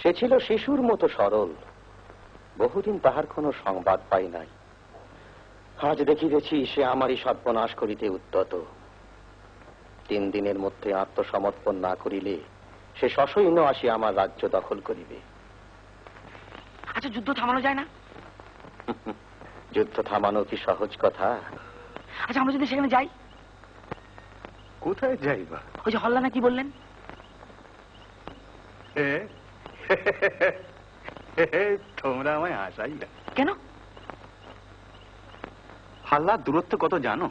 সে ছিল শিশুর মতো সরল। বহুদিন তাহার কোনো সংবাদ পাই নাই। আজ দেখিতেছি সে আমারই সর্বনাশ করিতে উদ্যত। 3 দিনের মধ্যে আত্মসমর্পণ না করিলে সে সসৈন্য আসি আমার রাজ্য দখল করিবে। আচ্ছা, যুদ্ধ থামানো যায় না? যুদ্ধ থামানো কি সহজ কথা? আচ্ছা, আমরা যদি সেখানে যাই? কোথায় যাইবা? ওই যে হল্লা না কি বললেন? তোমরা আমায় হাসাই না কেন? হাল্লার দূরত্ব কত জানো?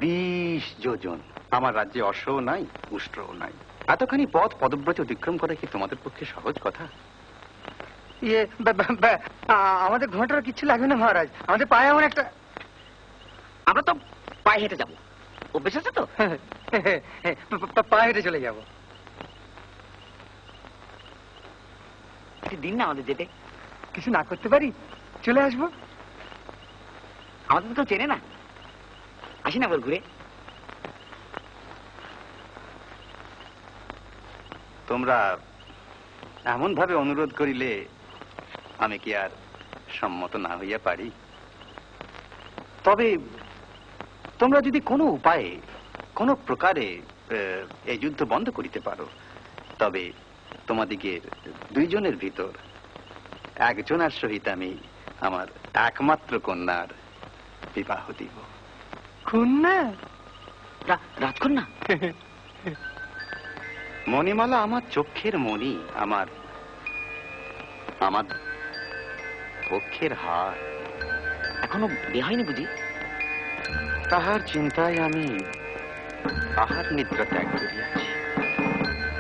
20 যোজন। আমার রাজ্যে অশ্বও নাই, উষ্ট্রও নাই। এতখানি পথ পদব্রজে অতিক্রম করা কি তোমাদের পক্ষে সহজ কথা? আমাদের ঘোড়াটার কিচ্ছু লাগবে না মহারাজ, আমাদের পায়ে এমন একটা। আমরা তো পায়ে হেঁটে যাবো, অভ্যেস আছে তো। পায়ে হেঁটে চলে যাবো। দিন না আমাদের যেতে। কিছু না করতে পারি, চলে আসবো। আমাদের তো চেনে না, আসি না আবার ঘুরে। তোমরা এমন ভাবে অনুরোধ করিলে আমি কি আর সম্মত না হইয়া পারি? তবে তোমরা যদি কোনো উপায়ে কোনো প্রকারে এই যুদ্ধ বন্ধ করিতে পারো, তবে তোমাদিগের 2 জনের ভিতর একজনের সহিত আমি আমার একমাত্র কন্যার বিবাহ দিব। কন্যা? রাজকন্যা? মণিমালা আমার চোখের মণি, আমার পক্ষের হার। এখনো বিয়ে হয়নি বুঝি? তাহার চিন্তায় আমি আহার নিদ্রা ত্যাগ করিয়াছি।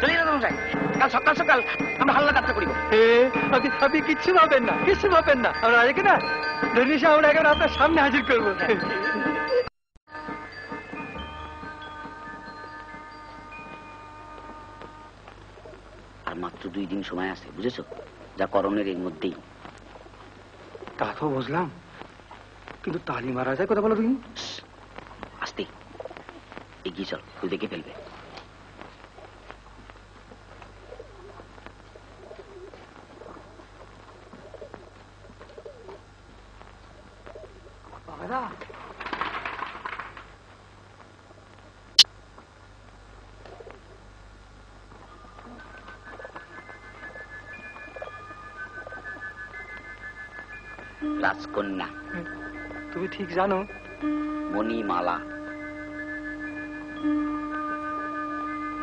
চলে গেল মশাই, কাল সকাল সকাল আমরা হাল্লা যাত্রা করিব। আপনি কিচ্ছু ভাবেন না, কিছু ভাবেন না। আমরা রাজাকে না ধরে এসে আমরা এখন আপনার সামনে হাজির করবো। আর মাত্র 2 দিন সময় আছে, বুঝেছো? যা করণের এর মধ্যেই। তা তো বুঝলাম, কিন্তু তালি মারা যায় কথা বলো তুমি। আস্তে এগিয়ে চল, তুই দেখে ফেলবে। রাজকন্যা তুমি ঠিক জানো? মণিমালা।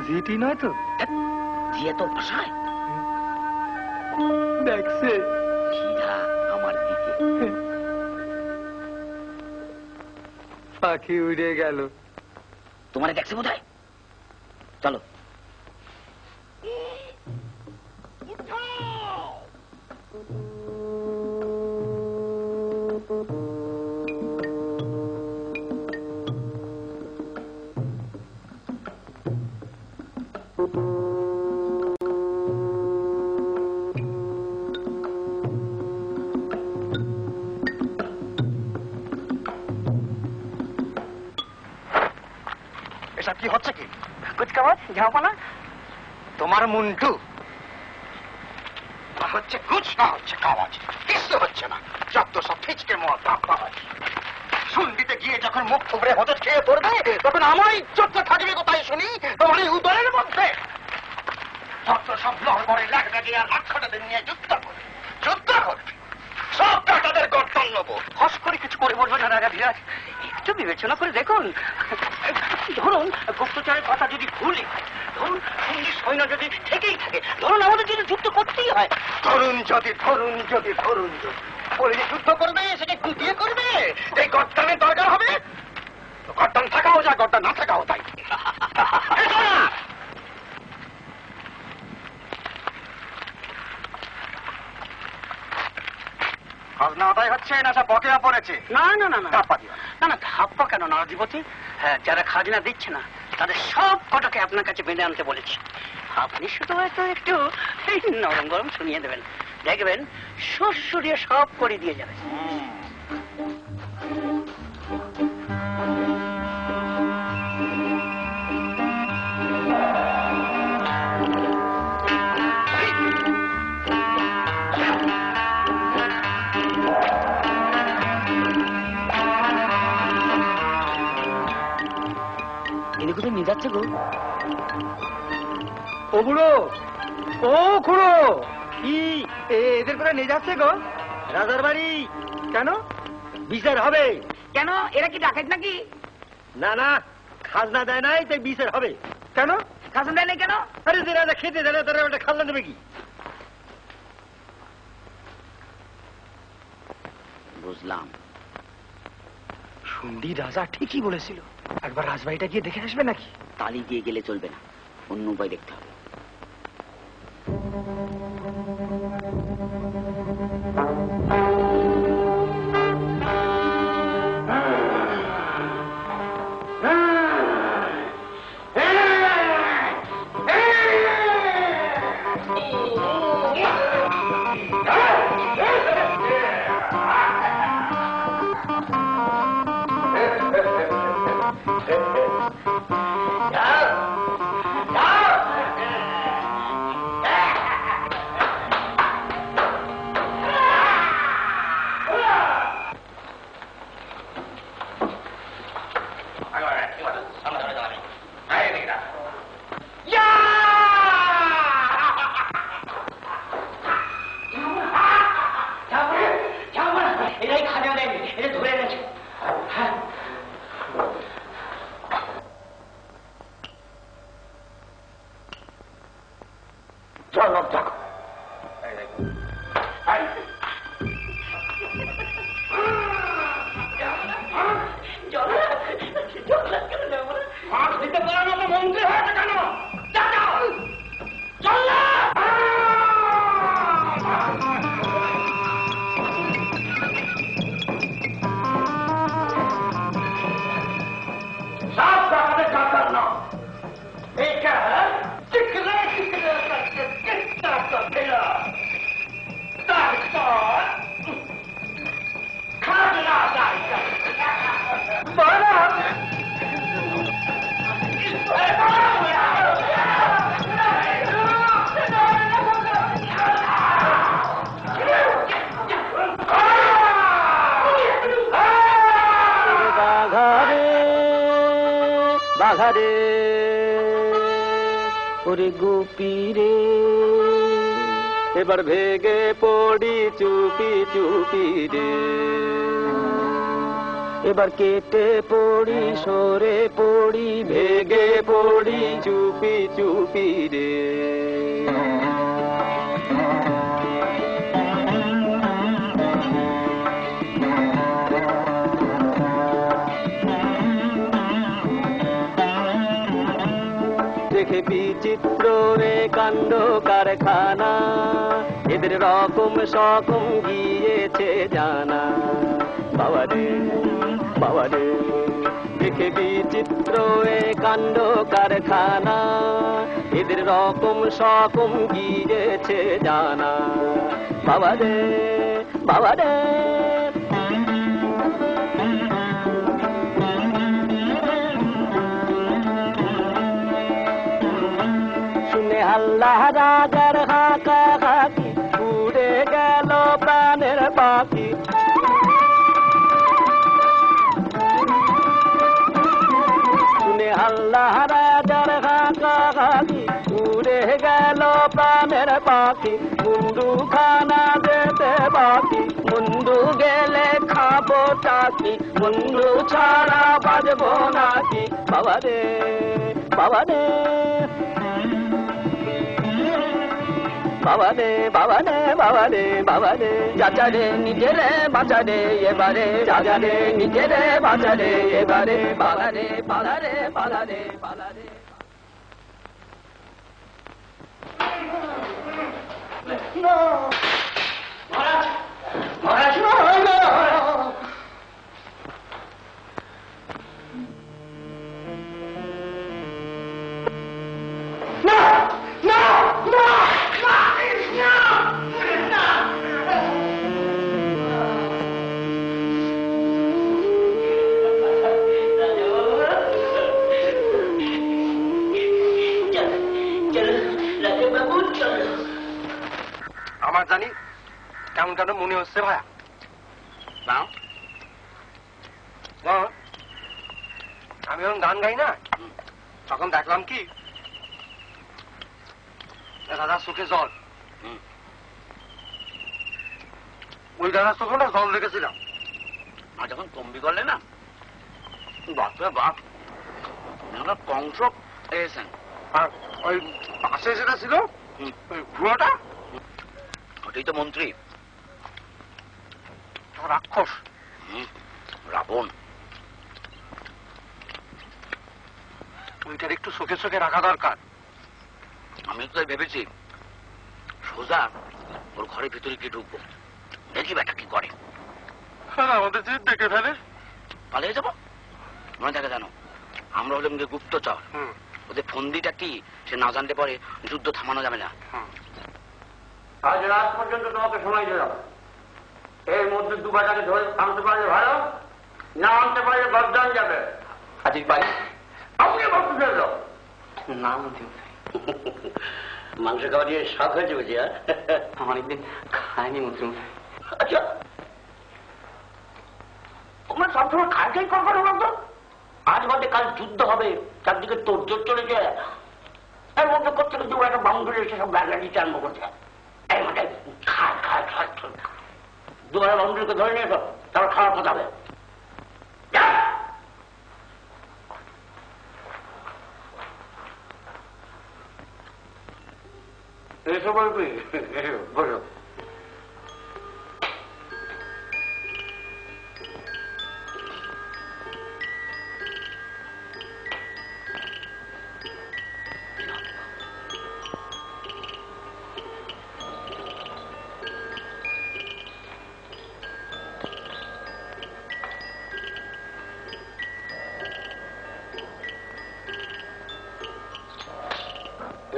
জিটি নয় তো? জিয়া তো ভাষায় দেখছে সিধা আমার দিকে। পাখি উড়ে গেল। তোমারে দেখছে বোধহয়। চলো। হচ্ছে কি? কুচকাওয়াজ ঝাঁপানা তোমার মুন্টু না হচ্ছে কুচ না হচ্ছে কাওয়াজ, কিছু হচ্ছে না। যত সব ফিচকে মত শুনবিতে গিয়ে যখন মুখ থুবড়ে হতে খেয়ে পড়বে তখন আমার ইজ্জতটা থাকবে কোথায় শুনি? তোমার এই উদরের মধ্যে। যত সব লড়বড়ে লাগবে আর লাক্ষটাদের নিয়ে যুদ্ধ করবে, যুদ্ধ করবে, সব টাকাদের গর্দন নেবো। হস করে কিছু করে বলবো না রাজা ধীরাজ, একটু বিবেচনা করে দেখুন। ধরুন গুপ্তচরের কথা যদি ভুলে, ধরুন সৈন্য যদি থেকেই থাকে, ধরুন আমাদের যদি যুদ্ধ করতেই হয়, ধরুন যদি বলে যে যুদ্ধ করবে সেটা গুটিয়ে করবে, এই গর্দানের দরকার হবে। গর্দান থাকাও যা, গর্দান না থাকাও তাই। খাজনা আদায় হচ্ছে না সব বকেয়া পড়েছে? না না না না ধাপ্পা দিও না না ধাপ্পা কেন নারাধিপতি? হ্যাঁ, যারা খাজনা দিচ্ছে না তাদের সব কটাকে আপনার কাছে বেঁধে আনতে বলেছি। আপনি শুধু হয়তো একটু নরম গরম শুনিয়ে দেবেন, দেখবেন সুরসুরিয়ে সব করে দিয়ে যাবে। কোথায় নিয়ে যাচ্ছে গো? ও বুড়ো, ও খুড়ো, কি এদের করে নিয়ে যাচ্ছে গো? রাজার বাড়ি। কেন? বিচার হবে। কেন, এরা কি ডাকাত নাকি? না না, খাজনা দেয় নাই তাই বিচার হবে। কেন খাজনা দেয় নাই কেন? আরে যে রাজা খেতে দেয় না তারা ওটা খাজনা দেবে কি? বুঝলাম। শুনলি রাজা ঠিকই বলেছিল, একবার রাজবাড়িটা গিয়ে দেখে আসবে নাকি? তালি দিয়ে গেলে চলবে না, অন্য উপায় দেখতে হবে। বাঘারে ওরে গোপী রে, এবার ভেগে পড়ি চুপি চুপি রে, এবার কেটে পড়ি সরে পড়ি ভেগে পড়ি চুপি চুপি রে। দেখে বিচিত্র রে কাণ্ড কারখানা, এদের রকম সকম গিয়েছে জানা। বাবা রে বাবা রে, দেখে বিচিত্র এ কাণ্ড কারখানা, এদের রকম সকম গিয়েছে জানা। বাবা রে বাবা রে, আল্লাহ রাজার হাঁকা হাঁকি উড়ে গেল প্রাণের পাখি শুনে আল্লাহ রাজার হাঁকা হাঁকি উড়ে গেল প্রাণের পাখি মুন্ডু খানা যেতে বাকি মুন্ডু গেলে খাবো টাকি মুন্ডু ছাড়া বাজবো নাকি বাবা রে বাবা রে বাবা রে বাবা রে বাবা রে বাবা রে চাচা রে নিজেরে বাঁচা রে এবারে চাচা রে নিজেরে বাঁচা রে এবারে পালা রে পালা রে পালা রে পালা রে আমার জানি কেমন কেন মনে হচ্ছে ভাইয়া আমি যখন গান গাই না তখন দেখলাম কি দাদার চোখে জল ওই দাদার চোখে না জল রেখেছিলাম আর যখন তম্বি করলে না বাপরে বাপ কংস এসেছেন আর ওই পাশে যেটা ছিল ওই ঘুয়োটা ওটাই তো মন্ত্রী রাক্ষস রাবণ ওইটার একটু চোখে চোখে রাখা দরকার আমি তো ভেবেছি সোজা ওর ঘরের ভিতরে কি ঢুকবো দেখি বেটা কি করে আমাদের যে দেখে ফেলে পালিয়ে যাবো মনে থাকে জানো আমরা হলাম যে গুপ্তচর ওদের ফন্দিটা কি সে না জানতে পারে যুদ্ধ থামানো যাবে না আজ রাত পর্যন্ত তোমাকে সময় দিলাম এর মধ্যে দুবাটাকে ধরে আনতে পারলে ভালো না আনতে পারলে বদদান যাবে আজিজ ভাই আপনি বক্তব্য দিল না মাংস খাওয়া দিয়ে শখ হয়েছে বুঝি অনেকদিন খায়নি মন্ত্রী আচ্ছা তোমরা সবসময় খাই করবে বলতো আজ বাদে কাল যুদ্ধ হবে চারদিকে তোর চলেছে এর মধ্যে করতে দু একটা বাউন্ডারি এসে সব গাড়ি আরম্ভ করছে এই মানে খায় খায় খায় দুবার বাউন্ডারিকে ধরে নিয়ে এসো তারপর খাওয়ার কথা হবে এসো বলবি বসো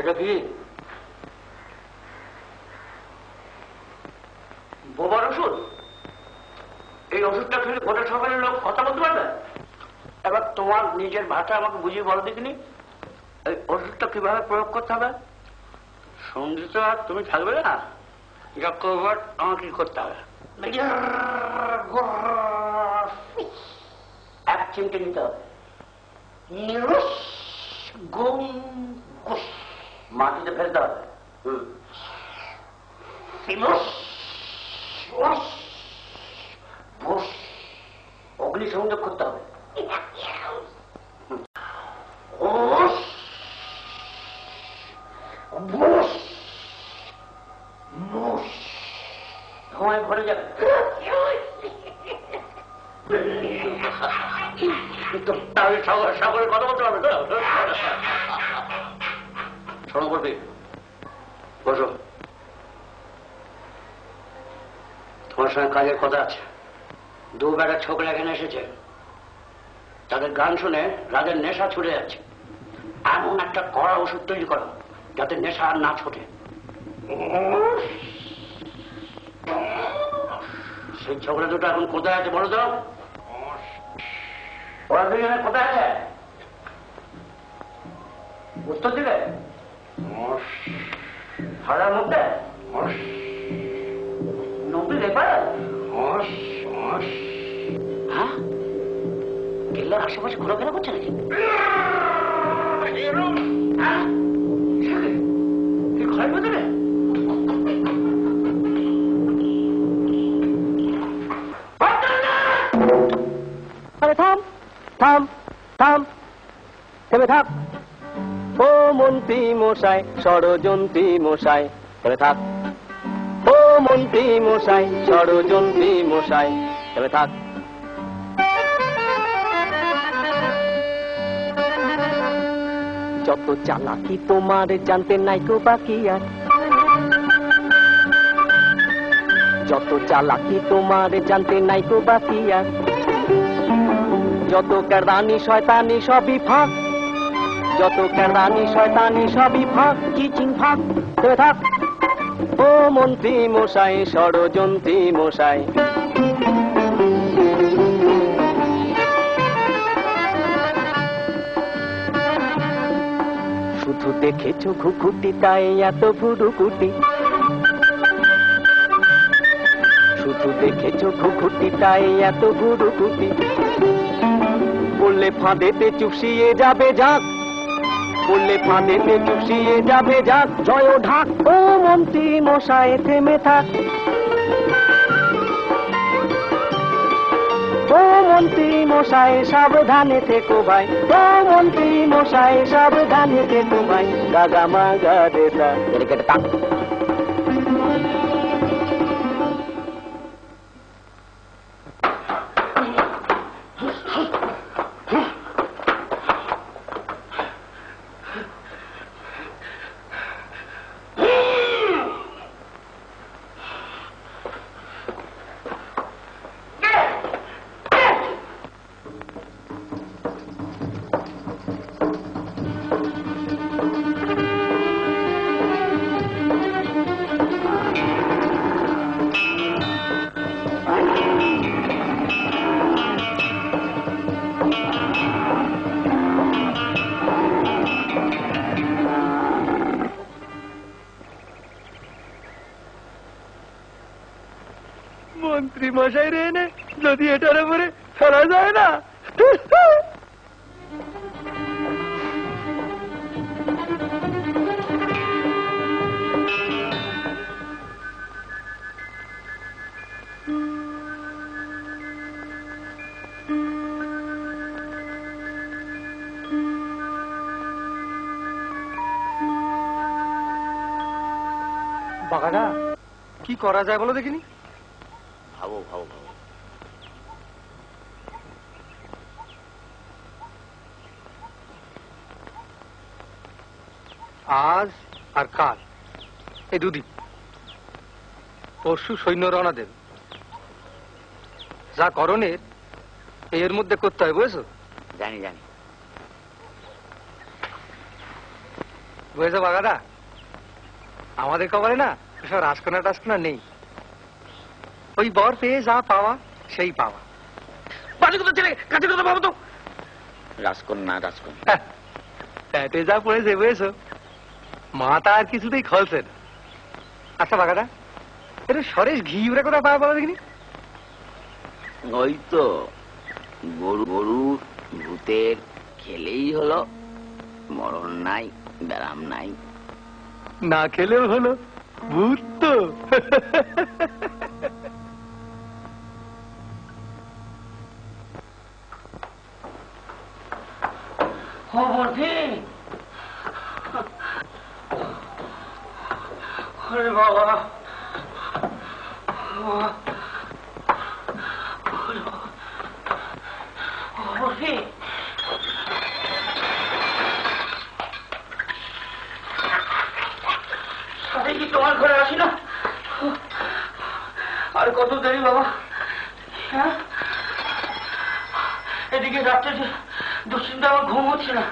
এটা কি বোবার ওষুধ এই ওষুধটা খেলে গোটা সকালের লোক কথা বলতে পারবে এবার তোমার নিজের ভাষা আমাকে বুঝিয়ে বলো দেখিনি এই ওষুধটা কিভাবে প্রয়োগ করতে হবে সঙ্গীত আর তুমি থাকবে না যা করবার আমাকে কি করতে হবে এক চিমটে নিতে হবে মাটিতে ফেলতে হবে অগ্নি সংযোগ করতে হবে ধোঁয়ায় ভরে যাবে সাগরের কথা বলতে হবে তো শোনো করবি বসো তোমার সঙ্গে কাজের কথা আছে দু বেটা ছোকরা এখানে এসেছে তাদের গান শুনে রাজের নেশা ছুটে যাচ্ছে এমন একটা কড়া ওষুধ তৈরি করো যাতে নেশা আর না ছোটে সেই ছোকরা দুটো এখন কোথায় আছে বলো তো ওরা দুজনে কোথায় আছে উত্তর দিলে হাজার মধ্যে 90 রেপার। হ্যাঁ, কেল্লার আশেপাশে ঘোরাফেরা করছে নাকি? ঘরের ভেতরে থাম থাম থাম, থেমে থাক। ও মন্ত্রী মশাই, ষড়যন্ত্রী মশাই, থেমে থাক। ও মন্ত্রী মশাই, ষড়যন্ত্রী মশাই, থেমে থাক। যত চালাকি তোমার জানতে নাই তো বাকি আর, যত চালাকি তোমার জানতে নাই তো বাকি আর। যত কেরানি শয়তানি সবই ফাঁক, যত কেরানি শয়তানি সবই ফাঁক, চিচিং ফাঁক। থেমে থাক। ও মন্ত্রী মশাই, ষড়যন্ত্রী মশাই। শুধু দেখেছো ঘুঘুটি তাই এত ভুরুকুটি, শুধু দেখেছো ঘুঘুটি তাই এত ভুরুকুটি। বললে ফাঁদেতে চুপসিয়ে যাবে যাক, বললে ফাঁদেতে চুপসিয়ে যাবে যাক। জয় ঢাক। ও মন্ত্রী মশাই থেমে থাক। ও মন্ত্রী মশাই সাবধানে থেকো ভাই, ও মন্ত্রী মশাই সাবধানে থেকো ভাই। গাগা মাগা দেতা এদিকে তাক। মন্ত্রী মশাই রে এনে যদি এটার উপরে ফেলা যায় না। বাগাদা কি করা যায় বলো দেখিনি? ভাবো ভাবো ভাবো। আজ আর কাল এই দুদিন, পরশু সৈন্য রওনা দেবে। যা করণের এর মধ্যে করতে হয়, বুঝেছো? জানি জানি। বুঝেছো বাগাদা, আমাদের কপালে না সব রাজকন্যা টাজকন্যা নেই। ওই বর পেয়ে যা পাওয়া সেই পাওয়া। বাজে কথা ছেলে, কাজে কথা ভাবো তো। রাজকন্যা রাজকন্যা প্যাটে যা পড়েছে, বুঝেছো? মাথা আর কিছুতেই খলছে না। আচ্ছা বাগাদা, এটা সরেশ ঘি উড়ে কোথায় পাওয়া বলো দেখিনি? ওই তো গরু গরু ভূতের খেলেই হলো, মরণ নাই ব্যারাম নাই। না খেলেও হলো, ভূত তো। বাবা কি তোমার ঘরে আসি না? আর কত দেরি বাবা? হ্যাঁ, এদিকে রাত্রে দুশ্চিন্তা আমার ঘুম হচ্ছে না।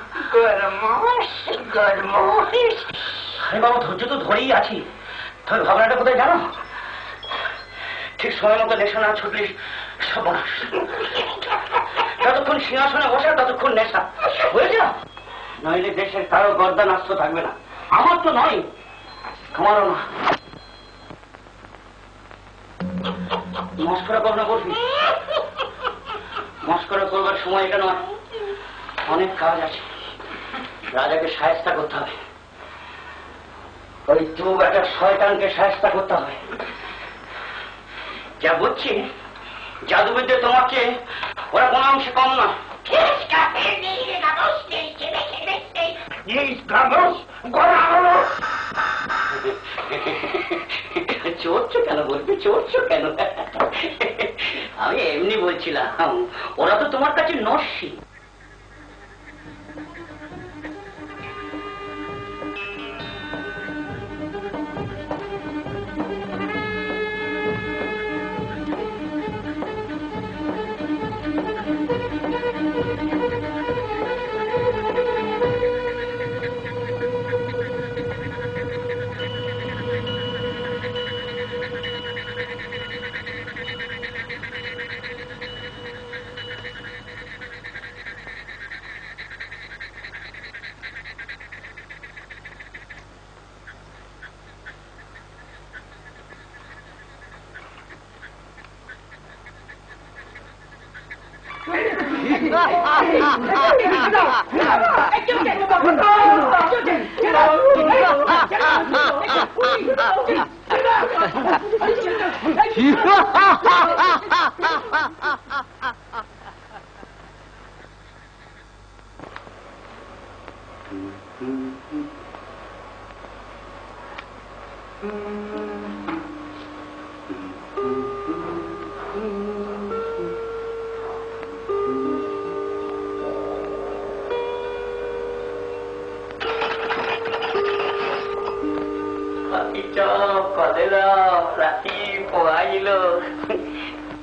আরে বাবা, ধৈর্য তো ধরেই আছি। তবে ভাবনাটা কোথায় জানো? ঠিক সময় মতো নেশা না ছুটলে সর্বনাশ। যতক্ষণ সিংহাসনে বসা ততক্ষণ নেশা, বুঝেছ? নইলে দেশের কারো গর্দান আস্ত থাকবে না। আমার তো নয়, আমারও না। মস্করা করো না বলবি, মস্করা করবার সময় এটা নয়, অনেক কাজ আছে। রাজাকে সায়স্তা করতে হবে, ওই দু একটা শয়তানকে সায়স্তা করতে হবে। যা বুঝছি জাদুবিদ্যা তোমার চেয়ে ওরা কোনো অংশে কম না। চড়ছো কেন বলবি, চড়ছো কেন? আমি এমনি বলছিলাম, ওরা তো তোমার কাছে নস্যি।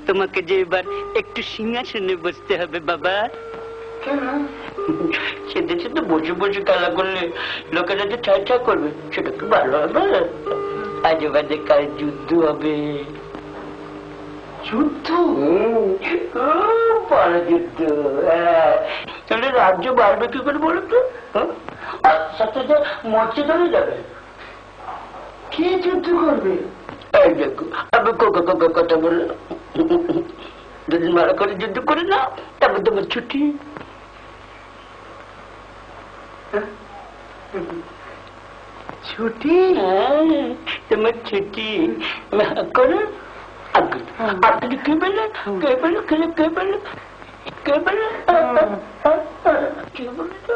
তোমাকে যে এবার একটু সিংহাসনে বসতে হবে বাবা। সেদেশে তো বসে বসে খেলা করলে লোকেরা যে ছাই ছাই করবে, সেটা তো ভালো হবে। আজে বাজে কাল যুদ্ধ হবে। যুদ্ধ? বড় যুদ্ধ। তাহলে রাজ্য বাড়বে কি করে বলো তো? সাথে তো মরচে ধরে যাবে। কে যুদ্ধ করবে? এই দেখো, আমি কথা বললাম, দুদিন ভালো করে যুদ্ধ করে না, তারপর তোমার ছুটি। ছুটি? তোমার ছুটি করো। আপনি কে বলে, কে বলে, কে বলে, কে বলে, কে বলে তো?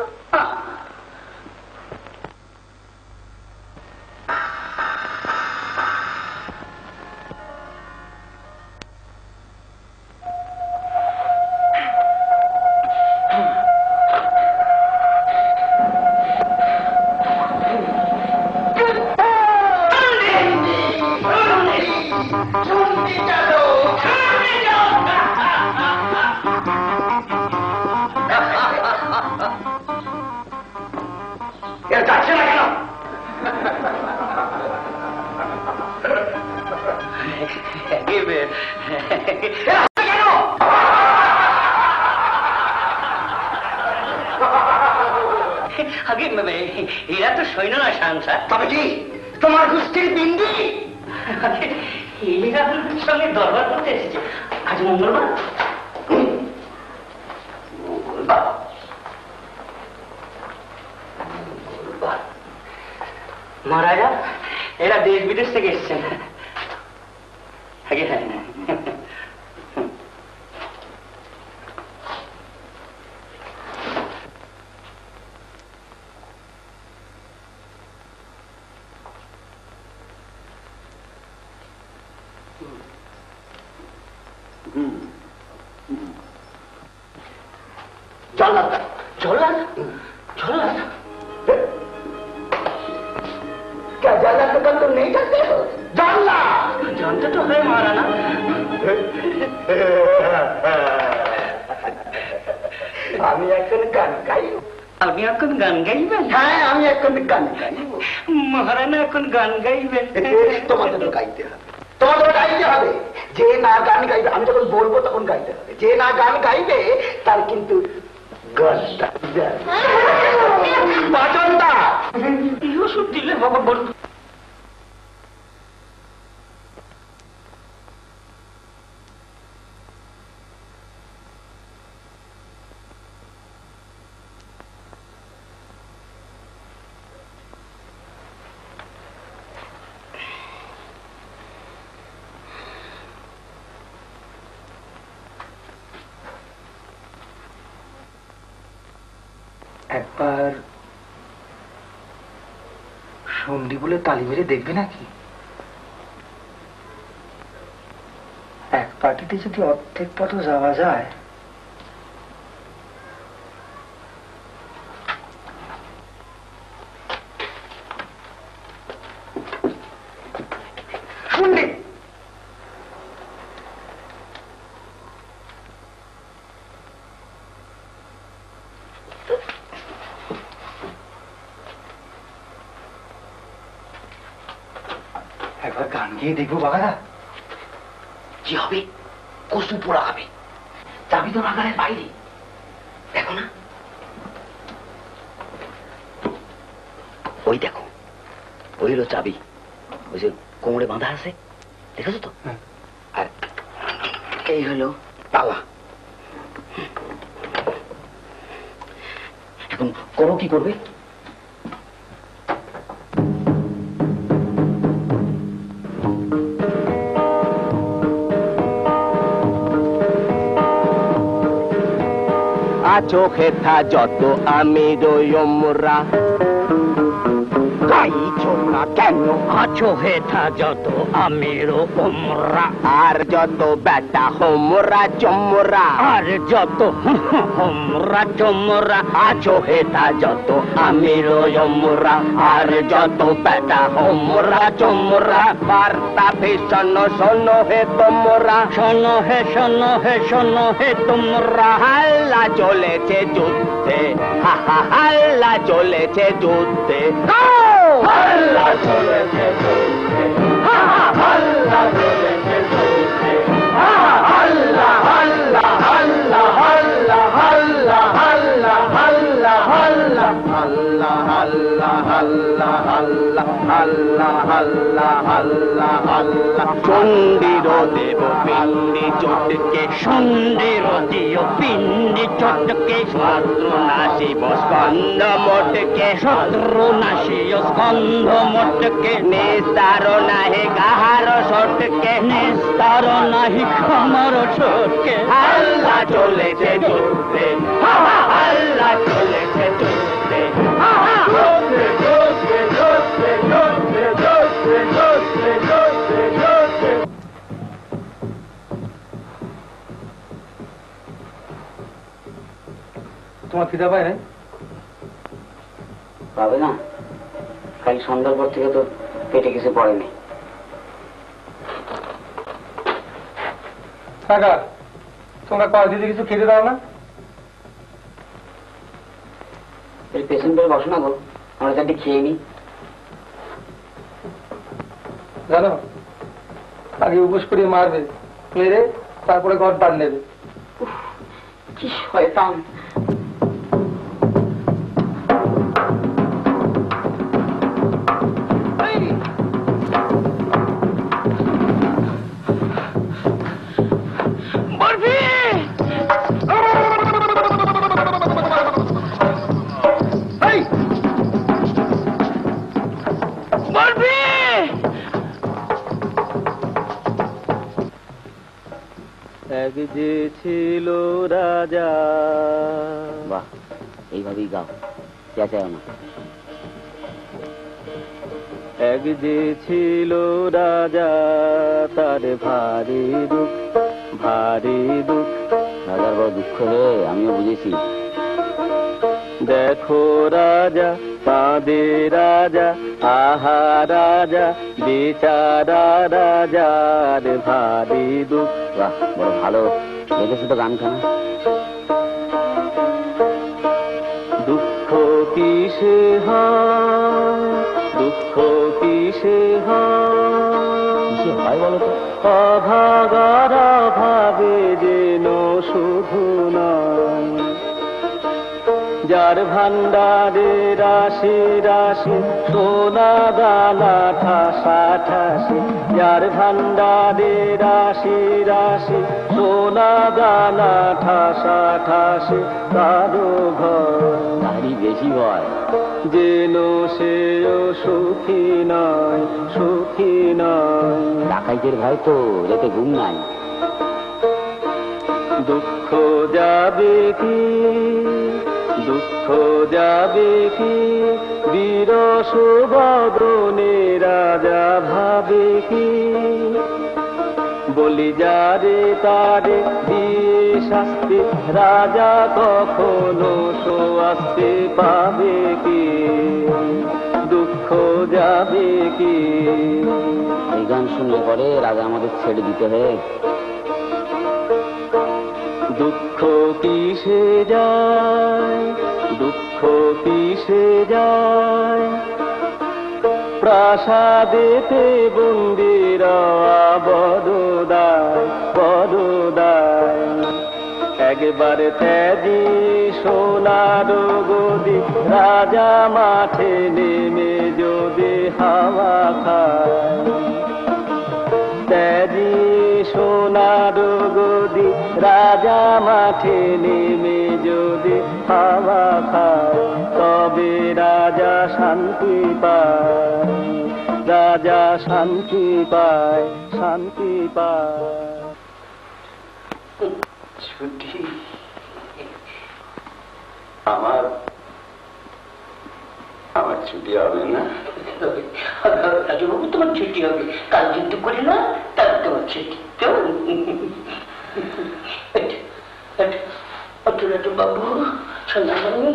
এরা তো সৈন্য না সাংসা। তবে কি তোমার গোষ্ঠীর বিন্দি? এরা সঙ্গে দরবার করতে এসেছে। আজ মঙ্গলবার, মহারাজা এরা দেশ বিদেশ থেকে এসছেন। হ্যাঁ, जानते तो है महाराणा। আমি এখন গান গাইব। আপনি এখন গান গাইবেন? হ্যাঁ, আমি এখন গান গাইব। মহারাণা এখন গান গাইবেন? তোমাদের তো গাইতে হবে, তোমাদের গাইতে হবে। যে না গান গাইবে, আমি যখন বলবো তখন গাইতে হবে। যে না গান গাইবে তার কিন্তু বাচনটা এই ওষুধ দিলে বাবা বল। একবার সন্ধি বলে তালি মেরে দেখবে নাকি? এক পার্টিতে যদি অর্ধেক পথও যাওয়া যায়। শুনলি একবার গান গিয়ে দেখবো বাবারা। কি হবে? কসু পোড়া হবে। যাবি তো নাগালের বাইরে, দেখো না ওই দেখো, ওই হলো চাবি, ওই যে কোমরে বাঁধা আছে, দেখেছো তো? আর এই হলো তালা। এখন করো, কি করবে? চোখে থা যত আমি রোয়মরা গাই ছোড়া কেন আছো হেথা যত আমিরো ওমরা, আর যত বেটা হোমরা চমরা, আর যত হোমরা চমরা, আছো হেথা যত আমিরো ওমরা, আর যত বেটা হোমরা চমরা, বার্তা ভীষণ শোনো হে তোমরা, শোনো হে শোনো হে শোনো হে তোমরা। হাল্লা চলেছে যুদ্ধে, হা হা হাল্লা চলেছে যুদ্ধে, হাল্লা চলেছে যুদ্ধে, হা হা হাল্লা চলেছে যুদ্ধে, হা হা হাল্লা হাল্লা হাল্লা হাল্লা হাল্লা হাল্লা হাল্লা হাল্লা হাল্লা হাল্লা হাল্লা হাল্লা হাল্লা হাল্লা হাল্লা হাল্লা। চণ্ডীর দেব পিণ্ডি চটকে, সন্ধির দিও পিণ্ডি চটকে, শত্রু নাশিব স্কন্ধ মোটকে, শত্রু নাশিও স্কন্ধ মোটকে, নিস্তার নাহি কাহার সটকে, নিস্তার নাহি ক্ষমার ছোটকে। হাল্লা চলেছে যুদ্ধে, হা হা হাল্লা চলেছে যুদ্ধে, হা হা যুদ্ধে যুদ্ধে যুদ্ধে যুদ্ধে যুদ্ধে যুদ্ধে যুদ্ধে যুদ্ধে। তোমার খিদা পায় না? পাবে না, কাল সন্ধ্যার পর থেকে তো পেটে কিছু পড়েনি। কাকা, তোমরা কয়েকদিন কিছু খেতে দাও না? এই পেশেন্টের বসো না গো, আমরা চারটি খেয়ে নি। জানো, আগে উপোস করিয়ে মারবে, মেরে তারপরে ঘর টান নেবে। কি শয়তান! এক যে ছিল রাজা। বাহ, এইভাবেই গাও, চেঁচাও না। এক যে ছিল রাজা, তার ভারী দুঃখ, ভারী দুঃখ। রাজার বড় দুঃখ রে, আমিও বুঝেছি। দেখো রাজা কাঁদে রাজা, আহা রাজা বেচারা রাজার ভারী দুঃখ। বাহ, বড় ভালো দেখেছো তো গানখানা। দুঃখ কিসে হয়, দুঃখ কিসে কিসে হয় বলো তো? অভাগারা ভাবে যেন শুধু নয়, যার ভান্ডারে রাশি রাশি সোনা দানা ঠাসা ঠাসি, যার ভান্ডারে রাশি রাশি সোনা দানা ঠাসা ঠাসি, কারো ঘর তারই বেশি হয়, যেন সেও সুখী নয়, সুখী নয়। ডাকাইতের ভাই তো এতে ঘুম নাই। দুঃখ যাবে কি, দুঃখ যাবে কি, বিরস বদনে রাজা ভাবে কি, বলি যারে তারে দিয়ে শাস্তি, রাজা কখনো সোয়াস্তি পাবে কি, দুঃখ যাবে কি। এই গান শুনলে পরে রাজা আমাদের ছেড়ে দিতে হয়। দুঃখ কিসে যায়, দুঃখ কিসে যায়, প্রাসাদেতে বন্দিরা বড়দায় বড়দায়, একবার ত্যাজি সোনার গদি, রাজা মাঠে নেমে যদি হাওয়া খায়, ত্যাজি সোনার গদি, রাজা মাঠে নেমে যদি হাওয়া খায়, তবে রাজা শান্তি পায়, রাজা শান্তি পায়, শান্তি পায়। ছুটি আমার, আমার ছুটি হবে না। রাজবাবু তোমার ছুটি হবে, কাল যুদ্ধ করি না, তারপর তোমার ছুটি। বাবু সোনামণি,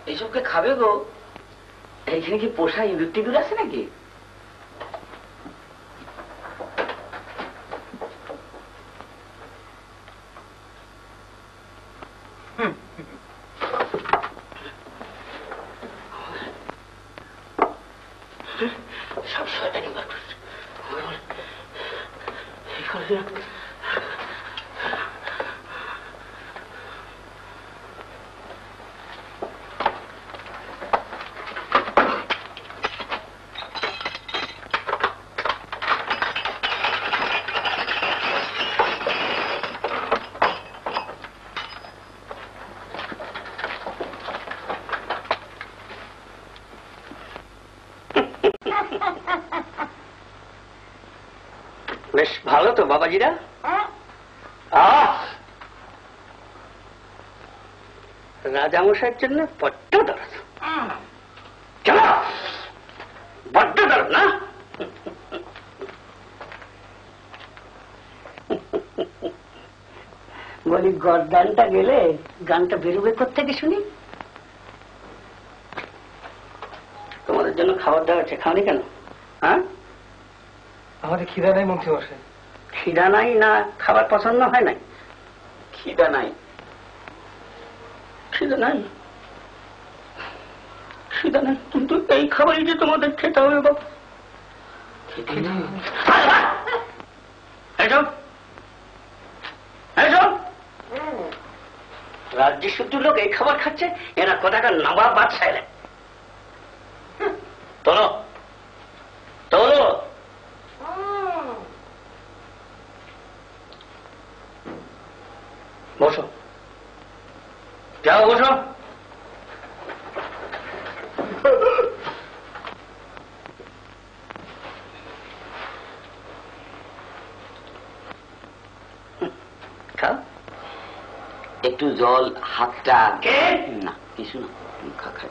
এইসবকে খাবে গো? এইখানে কি পোষা ইঁদুর টিঁদুর আছে নাকি? সব শয়তানি মানুষ। বেশ ভালো তো বাবাজিরা। রাজামশাইয়ের জন্য বড্ড দরদ, চলো বড্ড দরদ না? বলি গরদানটা গেলে গানটা বেরোবে কোত্থেকে শুনি? তোমাদের জন্য খাবার দাবার আছে, খাওনি কেন? হ্যাঁ, আমাদের খিদা নাই মন্ত্রী মশাই। খিদা নাই না খাবার পছন্দ হয় নাই? খিদা নাই, খিদা নাই, খিদা নাই, কিন্তু এই খাবারই যে তোমাদের খেতে হবে বাবা। রাজ্যের শুদ্ধ লোক এই খাবার খাচ্ছে, এরা কথাটা নবাব বাদশাহ এলেন। তোলো তোলো, বসো, যাও বসো। খাও, একটু জল, হাতটা না, কিছু না, খাই।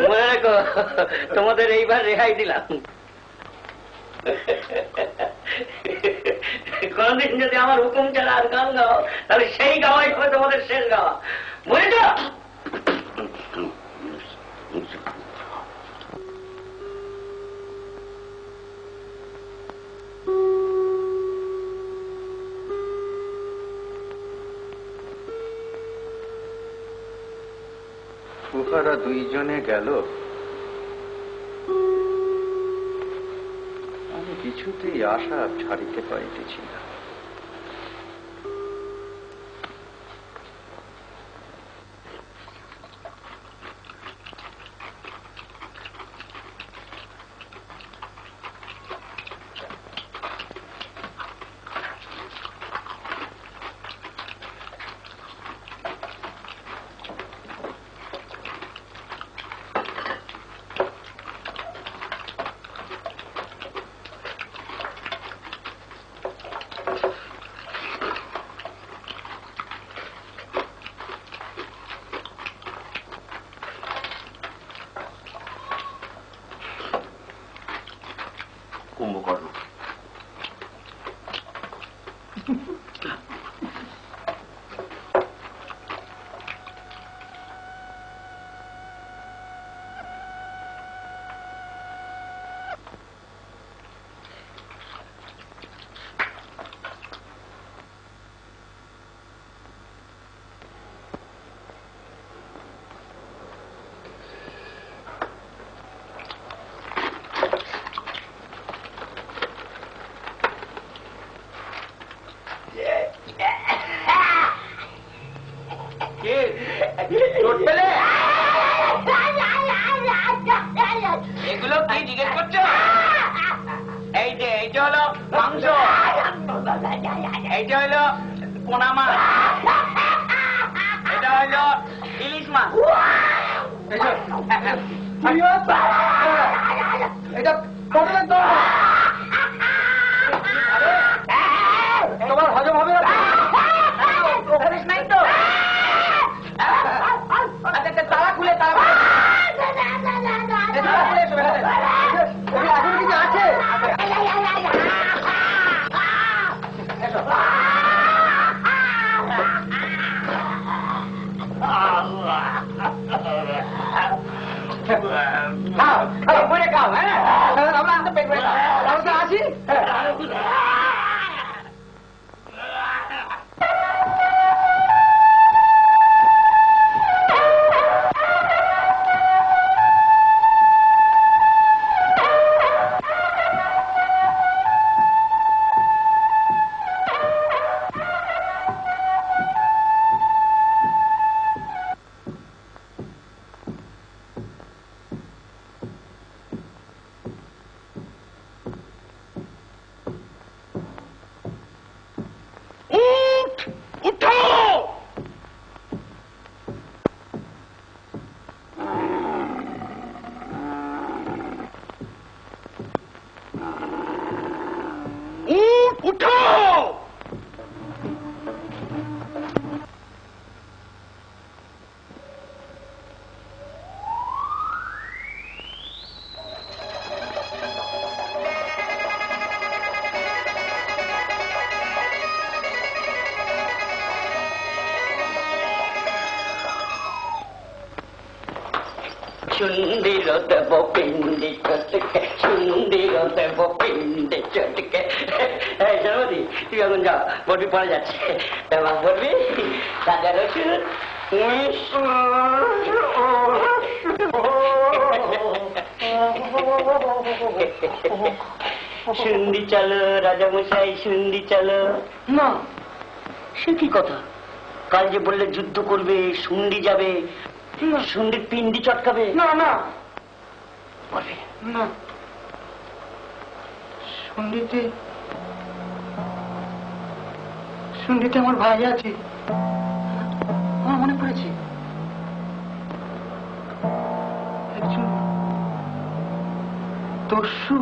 মনে রেখো, তোমাদের এইবার রেহাই দিলাম। কোনদিন যদি আমার হুকুম ছাড়া আর গান গাও, তাহলে সেই গাওয়াই হবে তোমাদের শেষ গাওয়া, বুঝেছ? তারা দুইজনে গেল, আমি কিছুতেই আশা ছাড়িতে পারিতেছি না। কুম্ভকর্ণ, এগুলো কি জিজ্ঞেস করছো? এই যে এইটা হলো মাংস, এইটা হলো পোনা মাছ, এটা হলো ইলিশ মাছ। এটা পটলের দল, তোমার হজম হবে না নাই তো? আচ্ছা তালা খুলে এখন কিছু আছে? খাও, হ্যাঁ আমরা পেট ভরে আসি। সুন্দর দেব পিন্ডি চটকে, সুন্দর দেব পিন্ডি চটকে। জন্মদি তুই এখন যাও, বলবি পরে যাচ্ছে। এবার বলবি তাজা রসুন, শুন্ডি চলো রাজামশাই, শুন্ডি চলো। না, সে কি কথা? কাল যে বললে যুদ্ধ করবে, শুন্ডি যাবে, শুন্ডির পিন্ডি চটকাবে। না না বলবে না, শুন্ডিতে আমার ভাই আছে, আমার মনে পড়েছে। একজন দস্যু।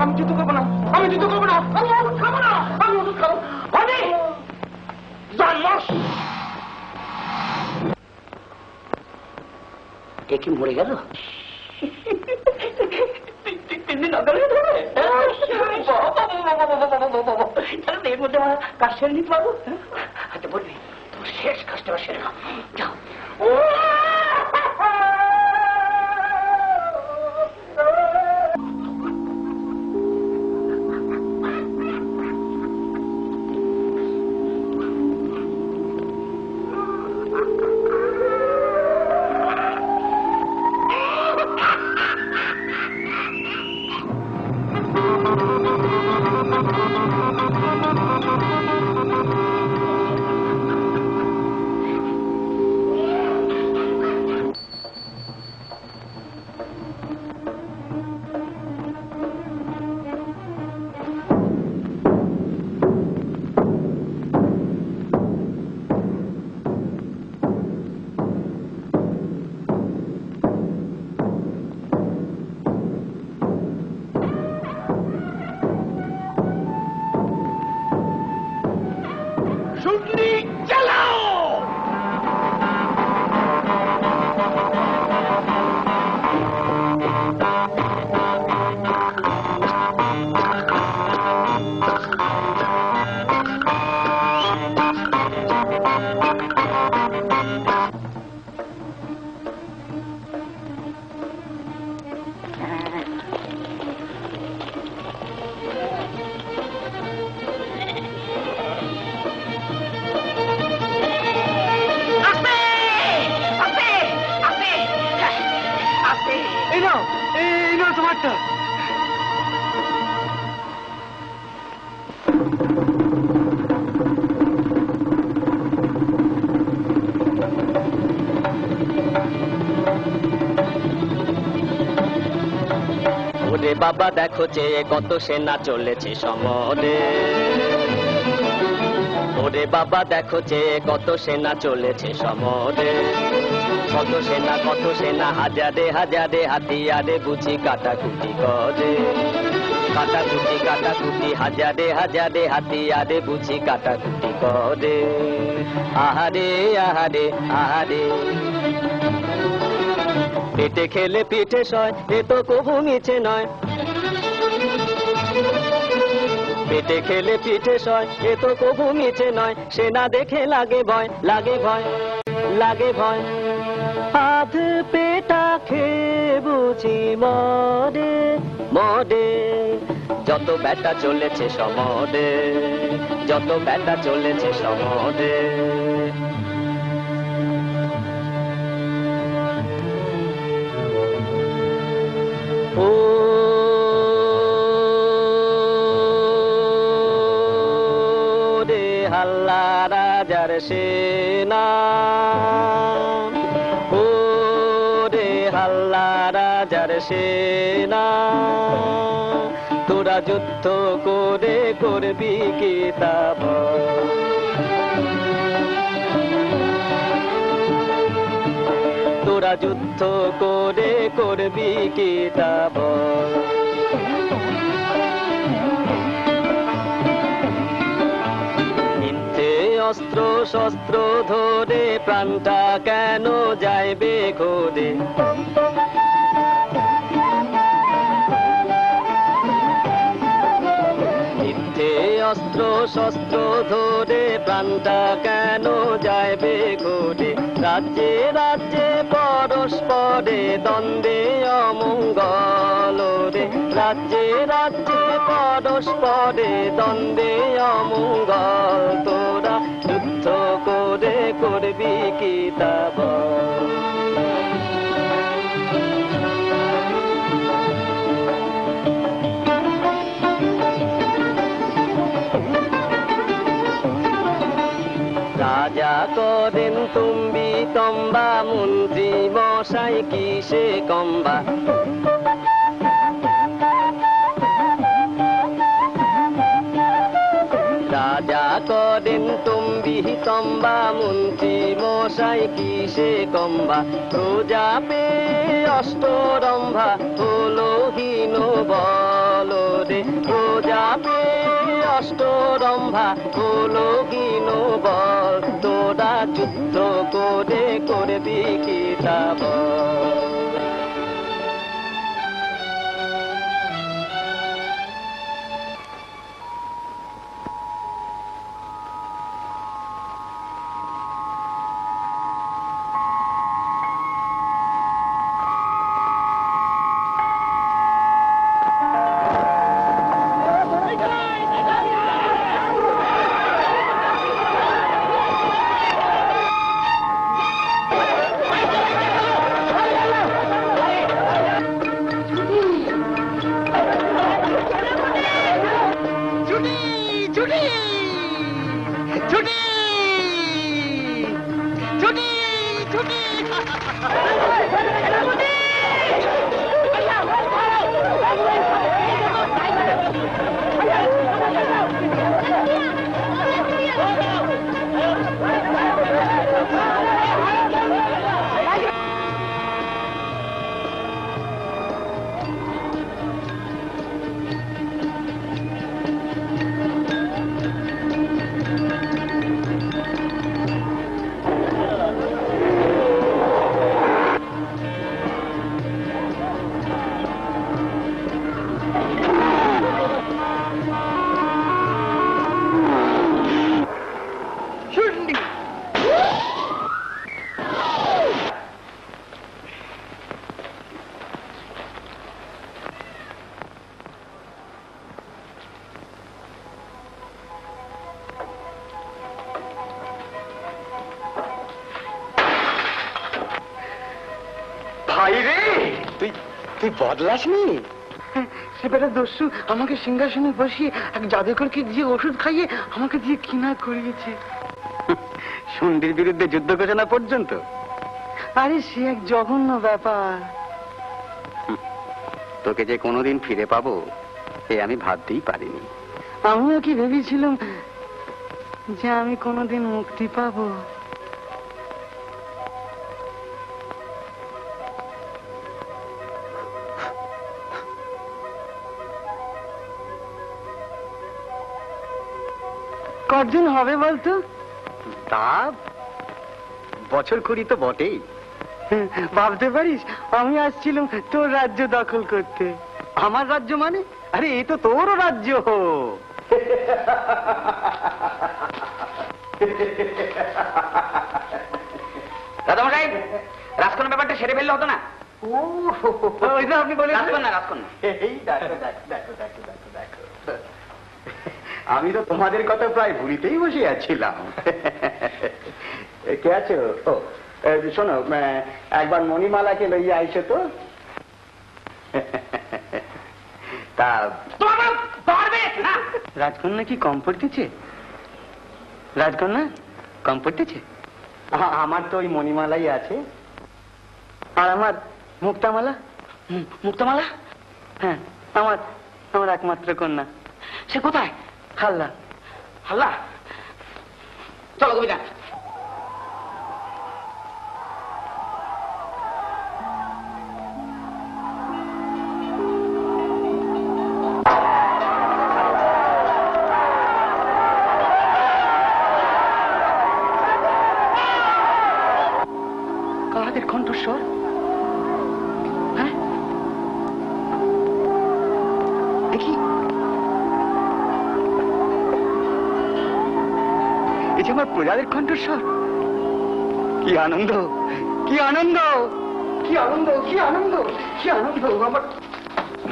আমি যুদ্ধ করবো না, আমি যুদ্ধ করবো না, আমি ওষুধ খাবো না, আমি ওষুধ খাবো। এ কি মরে গেল? 3 দিন অকাল হয়ে যাবে। তাহলে এর মধ্যে আমার কাজ সেরে নিতে পারবো। আচ্ছা বলবি তোমার শেষ কাজটা সেরে নাও, যাও। ঘুগনি চালাও। তোমারটা ওরে বাবা দেখো যে কত সেনা চলেছে সমরে, ওরে বাবা দেখো যে কত সেনা চলেছে সমরে, কত সেনা হাজারে হাজারে হাতিয়ারে বুঝি কাটাকুটি করে, কাটাকুটি হাজারে হাজারে হাতিয়ারে বুঝি কাটাকুটি করে। আহারে আহারে আহারে, পেটে খেলে পিঠে সয় এ তো কবু মিছে নয়, পেটে খেলে পিঠে সয় এ তো কবু মিছে নয়, সেনা দেখে লাগে ভয় লাগে ভয় লাগে ভয়। আধ পেটা খেয়ে বুঝি মরে মরে, যত ব্যাটা চলেছে সমরে, যত ব্যাটা চলেছে সমরে। ও রে হাল্লা রাজার সেনা, ও রে হাল্লা রাজার সেনা, তোরা যুদ্ধ করে করবি কি তা বল, তোরা যুদ্ধ করে করবি কি তা বল। মিথ্যে অস্ত্র শস্ত্র ধরে প্রাণটা কেন যাইবে ঘোরে, মিথ্যে অস্ত্র শস্ত্র ধরে প্রাণটা কেন যাইবে ঘোরে। রাজ্যে রাজ্যে পরস্পরে দ্বন্দ্বে অমঙ্গল রে, রাজ্যে রাজ্যে পরস্পরে দ্বন্দ্বে অমঙ্গল, তোরা যুদ্ধ করে করবি কি তা বল। রাজা করেন তুমি তম্বা, মন্ত্রী মশাই কিসে কম্বা, রাজা করেন তুমি তম্বা, মন্ত্রী মশাই কিসে কম্বা। প্রজা পে অষ্টরম্ভা হলো হীন বল রে, প্রজা পে অষ্টরম্ভা হলো হীন বল, তোরা যুদ্ধ করে করবি কি তা বল। তুই বদলাসনি? সে বেটা দস্যু আমাকে সিংহাসনে বসিয়ে এক জাদুকরকে দিয়ে ওষুধ খাইয়ে আমাকে দিয়ে কিনা করিয়েছে। শুন্ডির বিরুদ্ধে যুদ্ধ ঘোষণা পর্যন্ত? আরে সে এক জঘন্য ব্যাপার। তোকে যে কোনোদিন ফিরে পাবো এ আমি ভাবতেই পারিনি। আমিও কি ভেবেছিলাম যে আমি কোনোদিন মুক্তি পাবো। কতদিন হবে বলতো? তা বছর কুড়ি তো বটেই। ভাবতে পারিস আমি আসছিলাম তোর রাজ্য দখল করতে। আমার রাজ্য মানে? আরে এই তো তোরও রাজ্য। দাদামশাই, রাজকন্যা ব্যাপারটা সেরে ফেললে হতো না? আপনি বলেন রাজকন্যা, রাজকন্যা। এই দেখো দেখো দেখো দেখো দেখো দেখো, আমি তো তোমাদের কথা প্রায় ভুলিতেই বসে যাচ্ছিলাম। কে আছো? ও শোনো, একবার মণিমালাকে লইয়া আইসো তো। তা রাজকন্যা কি কম পড়তেছে? রাজকন্যা কম পড়তেছে? আমার তো ওই মণিমালাই আছে, আর আমার মুক্তামালা। মুক্তামালা? হ্যাঁ, আমার আমার একমাত্র কন্যা। সে কোথায়? হাল্লা। হাল্লা? চলো কবিতা। কাদের কণ্ঠস্বর? হ্যাঁ দেখি, এই যে আমার প্রজাদের কণ্ঠস্বর। কি আনন্দ, কি আনন্দ, কি আনন্দ, কি আনন্দ, কি আনন্দ। আমার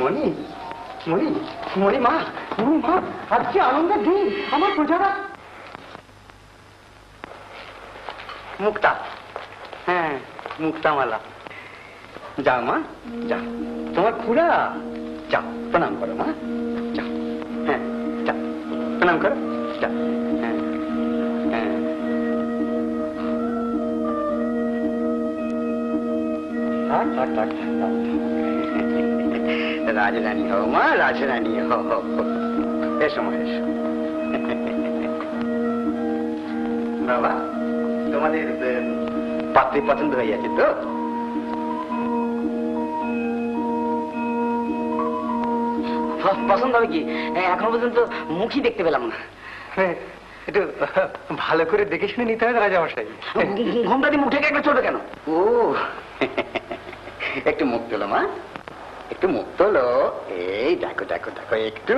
মণি, মণি, মণি মা, মণি মা, আজকে আনন্দের দিন। আমার প্রজারা মুক্তা, হ্যাঁ মুক্তামালা। যাও মা, যাও, তোমার খুড়া। যাও প্রণাম করো মা, যাও। হ্যাঁ যাও প্রণাম করো, যাও। হ্যাঁ হ্যাঁ, রাজরানী হও মা, রাজরানী হও। এসো মা, এসো। বাবা, তোমাদের পাত্রী পছন্দ হয়ে গেছে তো? পছন্দ হবে কি? এখনো পর্যন্ত মুখই দেখতে পেলাম না। একটু ভালো করে দেখে শুনে নিতে হবে রাজামশাই। ঘুমটা দিয়ে মুখ থেকে একটা ছোট কেন? ও একটু মুখ তোলো মা, একটু মুখ তোলো। এই দেখো দেখো দেখো, একটু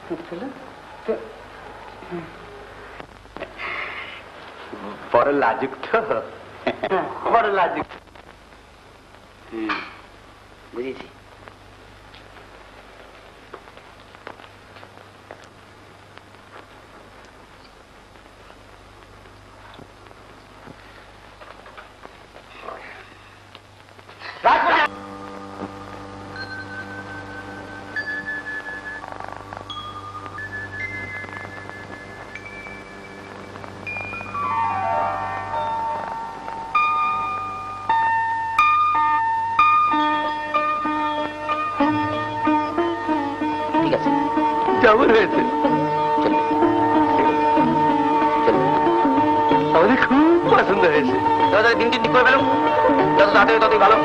মুখ তোলো। বড় লাজুক তো, বড় লাজুক। বুঝেছি। কেমন হয়েছে? আমাদের খুব পছন্দ হয়েছে। দিন দিন ঠিক করে ফেলো, যত তাড়াতাড়ি ততই ভালো।